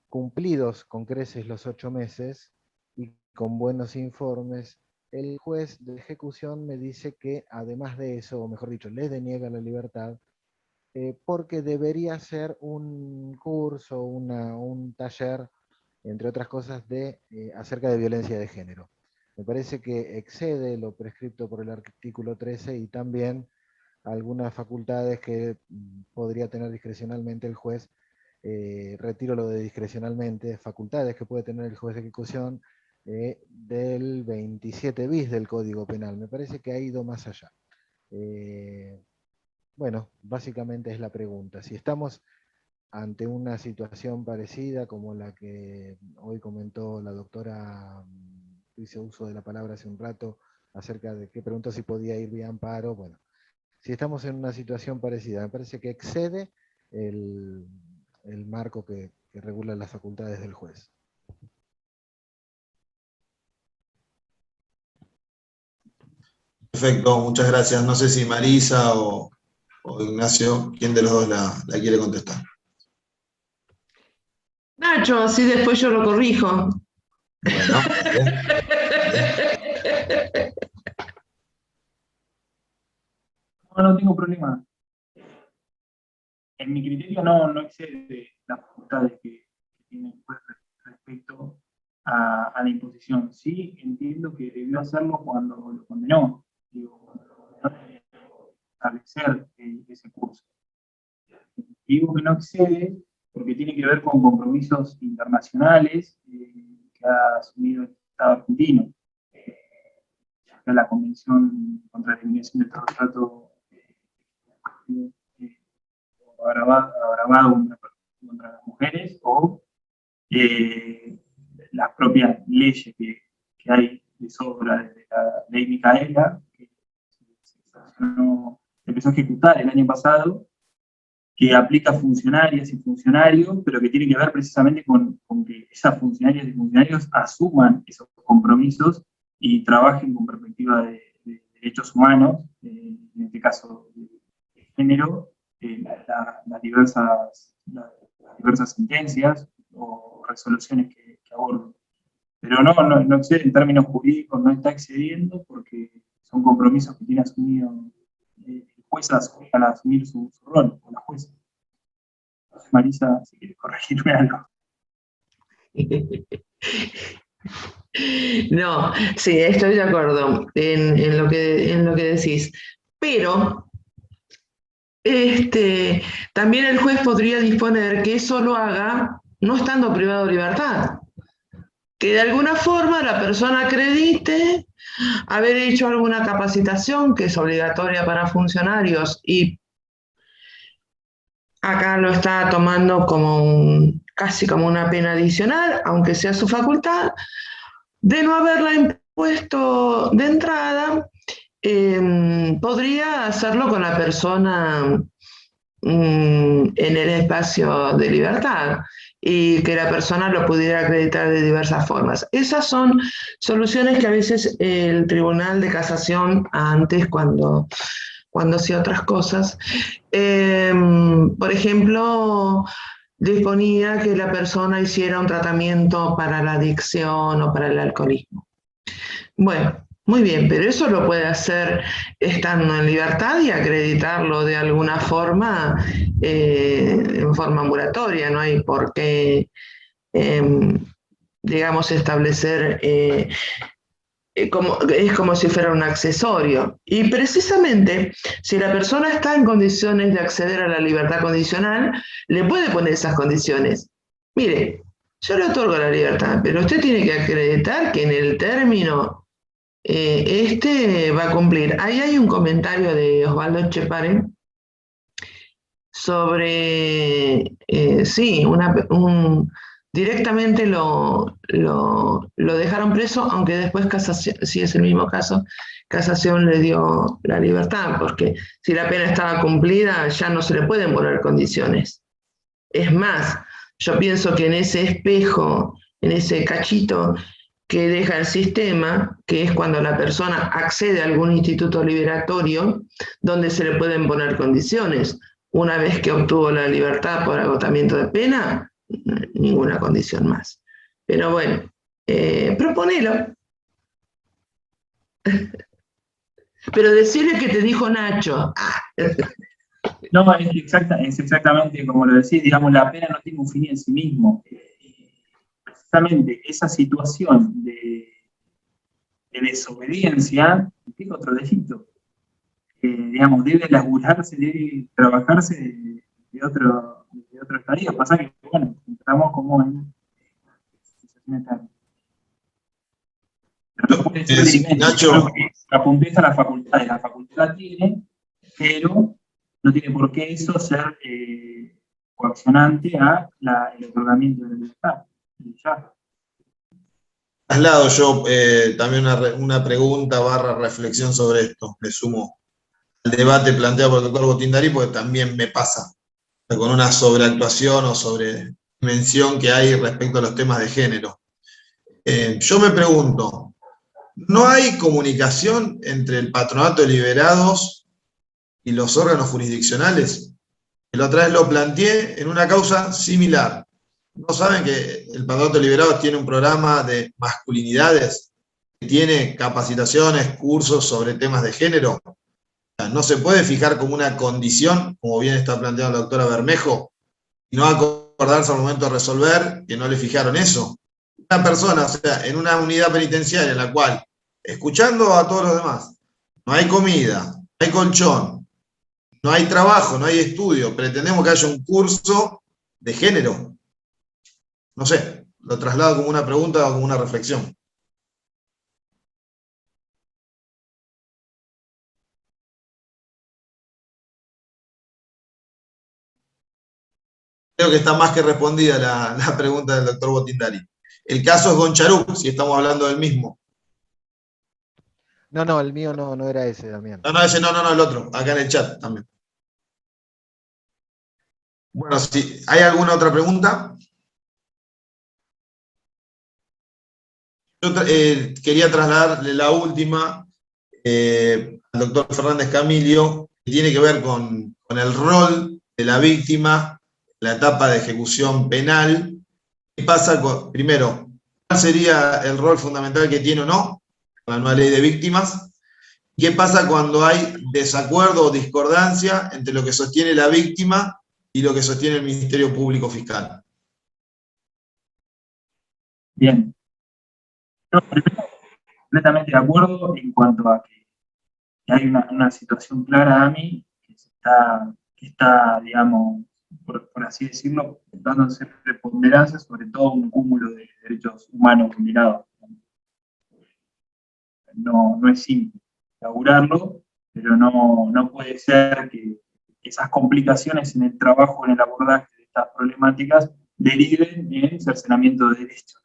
cumplidos con creces los 8 meses y con buenos informes, el juez de ejecución me dice que además de eso, o mejor dicho, les deniega la libertad, porque debería ser un curso, un taller, entre otras cosas, acerca de violencia de género. Me parece que excede lo prescripto por el artículo 13 y también algunas facultades que podría tener discrecionalmente el juez. Retiro lo de discrecionalmente, facultades que puede tener el juez de ejecución del 27 bis del Código Penal. Me parece que ha ido más allá. Bueno, básicamente es la pregunta. Si estamos ante una situación parecida como la que hoy comentó la doctora, hizo uso de la palabra hace un rato, acerca de que preguntó si podía ir vía amparo, bueno, si estamos en una situación parecida, me parece que excede el marco que regula las facultades del juez. Perfecto, muchas gracias. No sé si Marisa o Ignacio, ¿quién de los dos la quiere contestar? Nacho, así después yo lo corrijo. Bueno, bien. No tengo problema. En mi criterio no excede las facultades que tiene el juez respecto a la imposición. Sí, entiendo que debió hacerlo cuando lo condenó. Establecer ese curso. Digo que no excede porque tiene que ver con compromisos internacionales que ha asumido el Estado argentino. La Convención contra la Eliminación del Trato agravado contra las mujeres o las propias leyes que hay de sobra desde la ley Micaela, que se empezó a ejecutar el año pasado, que aplica a funcionarias y funcionarios, pero que tiene que ver precisamente con que esas funcionarias y funcionarios asuman esos compromisos y trabajen con perspectiva de derechos humanos, en este caso de género, las diversas sentencias o resoluciones que aborden. Pero no excede en términos jurídicos, no está excediendo porque son compromisos que tiene asumido el juez al asumir su rol, o la jueza. Marisa, si quieres corregirme algo. No, sí, estoy de acuerdo en lo que decís. Pero también el juez podría disponer que eso lo haga no estando privado de libertad. Que de alguna forma la persona acredite haber hecho alguna capacitación que es obligatoria para funcionarios y acá lo está tomando casi como una pena adicional, aunque sea su facultad, de no haberla impuesto de entrada, podría hacerlo con la persona en el espacio de libertad y que la persona lo pudiera acreditar de diversas formas. Esas son soluciones que a veces el Tribunal de Casación, antes cuando hacía otras cosas, por ejemplo, disponía que la persona hiciera un tratamiento para la adicción o para el alcoholismo. Bueno, muy bien, pero eso lo puede hacer estando en libertad y acreditarlo de alguna forma, en forma ambulatoria. No hay por qué, digamos, establecer... es como si fuera un accesorio. Y precisamente, si la persona está en condiciones de acceder a la libertad condicional, le puede poner esas condiciones. Mire, yo le otorgo la libertad, pero usted tiene que acreditar que en el término va a cumplir. Ahí hay un comentario de Osvaldo Echepare sobre, sí, Directamente lo dejaron preso, aunque después Casación, si es el mismo caso, Casación le dio la libertad, porque si la pena estaba cumplida ya no se le pueden poner condiciones. Es más, yo pienso que en ese espejo, en ese cachito que deja el sistema, que es cuando la persona accede a algún instituto liberatorio, donde se le pueden poner condiciones. Una vez que obtuvo la libertad por agotamiento de pena, ninguna condición más. Pero bueno, proponelo. Pero decirle que te dijo Nacho. No, es exactamente como lo decís, digamos, la pena no tiene un fin en sí mismo. Precisamente esa situación de desobediencia implica otro delito. Digamos, debe laburarse, debe trabajarse de otro estadio. Pasa que, bueno, entramos como en situaciones tan... Pero no puede ser evidente. Nacho, Apuntes a la facultad la tiene, pero no tiene por qué eso ser coaccionante a el otorgamiento de la libertad. Ya. traslado yo también una pregunta / reflexión sobre esto, me sumo al debate planteado por el doctor Botindari, porque también me pasa con una sobreactuación o sobredimensión que hay respecto a los temas de género. Yo me pregunto, ¿no hay comunicación entre el patronato de liberados y los órganos jurisdiccionales? La otra vez lo planteé en una causa similar. ¿No saben que el patronato de liberados tiene un programa de masculinidades? Que tiene capacitaciones, cursos sobre temas de género. No se puede fijar como una condición, como bien está planteando la doctora Bermejo, y no acordarse al momento de resolver que no le fijaron eso. Una persona, o sea, en una unidad penitenciaria en la cual, escuchando a todos los demás, no hay comida, no hay colchón, no hay trabajo, no hay estudio, pretendemos que haya un curso de género. No sé, lo traslado como una pregunta o como una reflexión. Creo que está más que respondida la pregunta del doctor Botindari. El caso es Goncharuc, si estamos hablando del mismo. No, el mío no era ese, Damián. Ese no, el otro, acá en el chat también. Bueno, si hay alguna otra pregunta. Yo quería trasladarle la última al doctor Fernández Camilio, que tiene que ver con el rol de la víctima en la etapa de ejecución penal. ¿Qué pasa primero, cuál sería el rol fundamental que tiene o no la nueva ley de víctimas? ¿Qué pasa cuando hay desacuerdo o discordancia entre lo que sostiene la víctima y lo que sostiene el Ministerio Público Fiscal? Bien. Yo, primero, completamente de acuerdo en cuanto a que hay una situación clara a mí que está, digamos, por así decirlo, dándose preponderancia sobre todo un cúmulo de derechos humanos vulnerados. No es simple laburarlo, pero no puede ser que esas complicaciones en el trabajo, en el abordaje de estas problemáticas, deriven en cercenamiento de derechos.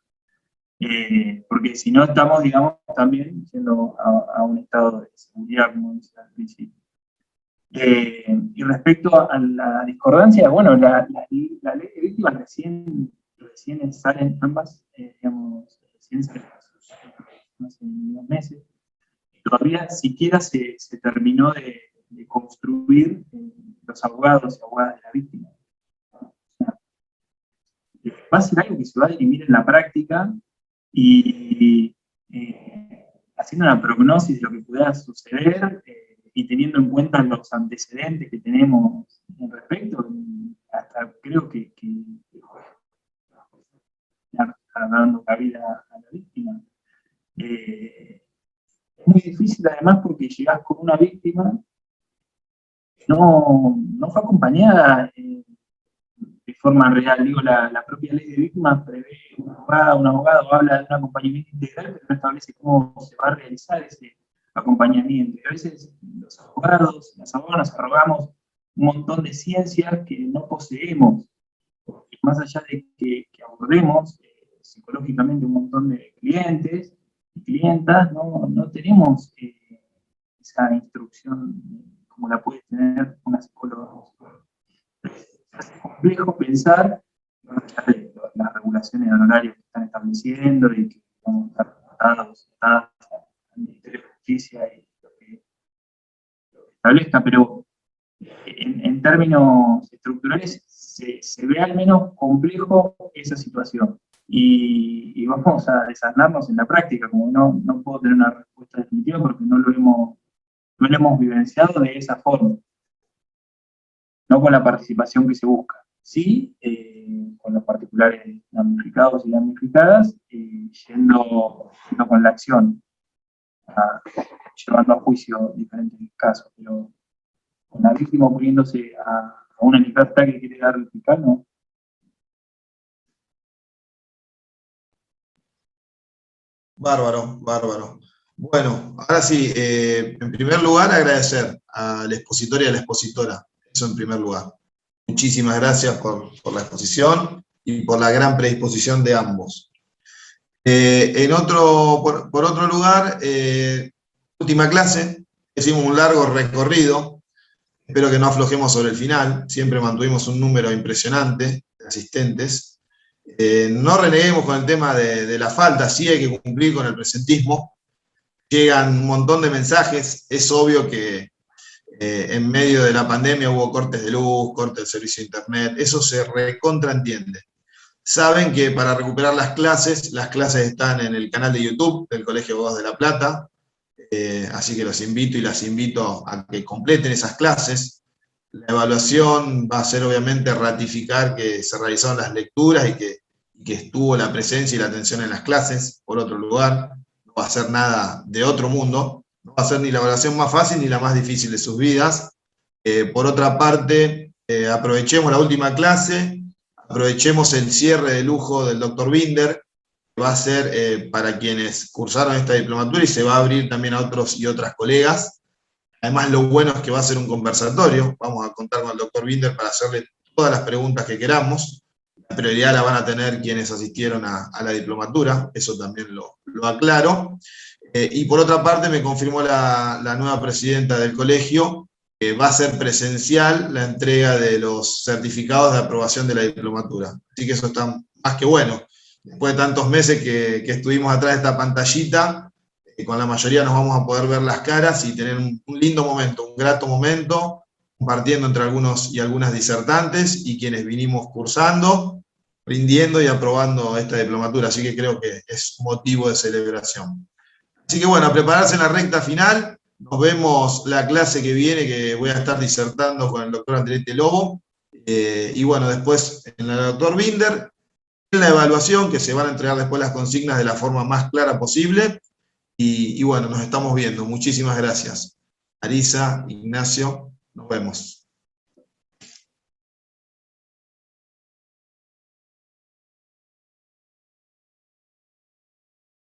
Porque si no estamos, digamos, también yendo a un estado de seguridad, como decía al principio. Y respecto a la discordancia, bueno, la ley de víctimas recién salen ambas, digamos, recién salen hace unos meses. Todavía siquiera se terminó de construir los abogados y abogadas de la víctima. Va a ser algo que se va a dirimir en la práctica y haciendo una prognosis de lo que pueda suceder y teniendo en cuenta los antecedentes que tenemos en respecto, hasta creo que está dando cabida a la víctima. Es muy difícil además porque llegás con una víctima que no fue acompañada de forma real. Digo, la propia ley de víctimas prevé un abogado habla de un acompañamiento integral, pero no establece cómo se va a realizar ese acompañamiento. Y a veces los abogados, las abogadas nos arrogamos un montón de ciencias que no poseemos. porque más allá de que abordemos psicológicamente un montón de clientes y clientas, no tenemos esa instrucción como la puede tener una psicóloga. Es complejo pensar las regulaciones de honorarios que están estableciendo y que vamos a estar tratados al Ministerio de Justicia y lo que establezca, pero en términos estructurales se ve al menos complejo esa situación. Y vamos a desasnarnos en la práctica, como no puedo tener una respuesta definitiva porque no lo hemos vivenciado de esa forma, no con la participación que se busca. Sí, con los particulares damnificados y damnificadas, yendo con la acción, llevando a juicio diferentes casos, pero con la víctima oponiéndose a una libertad que quiere dar el fiscal, no. Bárbaro, bárbaro. Bueno, ahora sí, en primer lugar agradecer al expositor y a la expositora, eso en primer lugar. Muchísimas gracias por la exposición y por la gran predisposición de ambos. Por otro lugar, última clase, hicimos un largo recorrido, espero que no aflojemos sobre el final, siempre mantuvimos un número impresionante de asistentes. No reneguemos con el tema de la falta, sí hay que cumplir con el presentismo, llegan un montón de mensajes, es obvio que en medio de la pandemia hubo cortes de luz, cortes del servicio de internet, eso se recontraentiende. Saben que para recuperar las clases están en el canal de YouTube del Colegio de Abogados de La Plata, así que los invito y las invito a que completen esas clases. La evaluación va a ser obviamente ratificar que se realizaron las lecturas y que estuvo la presencia y la atención en las clases. Por otro lugar, no va a ser nada de otro mundo, no va a ser ni la evaluación más fácil ni la más difícil de sus vidas. Por otra parte, aprovechemos la última clase, aprovechemos el cierre de lujo del doctor Binder, que va a ser para quienes cursaron esta diplomatura y se va a abrir también a otros y otras colegas. Además, lo bueno es que va a ser un conversatorio, vamos a contar con el doctor Binder para hacerle todas las preguntas que queramos. La prioridad la van a tener quienes asistieron a la diplomatura, eso también lo aclaro. Y por otra parte me confirmó la nueva presidenta del colegio que va a ser presencial la entrega de los certificados de aprobación de la diplomatura. Así que eso está más que bueno. Después de tantos meses que estuvimos atrás de esta pantallita, con la mayoría nos vamos a poder ver las caras y tener un lindo momento, un grato momento, compartiendo entre algunos y algunas disertantes y quienes vinimos cursando, rindiendo y aprobando esta diplomatura, así que creo que es motivo de celebración. Así que bueno, a prepararse en la recta final, nos vemos la clase que viene, que voy a estar disertando con el doctor Andretti Lobo, y bueno, después en la doctor Binder, en la evaluación, que se van a entregar después las consignas de la forma más clara posible, y bueno, nos estamos viendo. Muchísimas gracias. Arisa, Ignacio, nos vemos.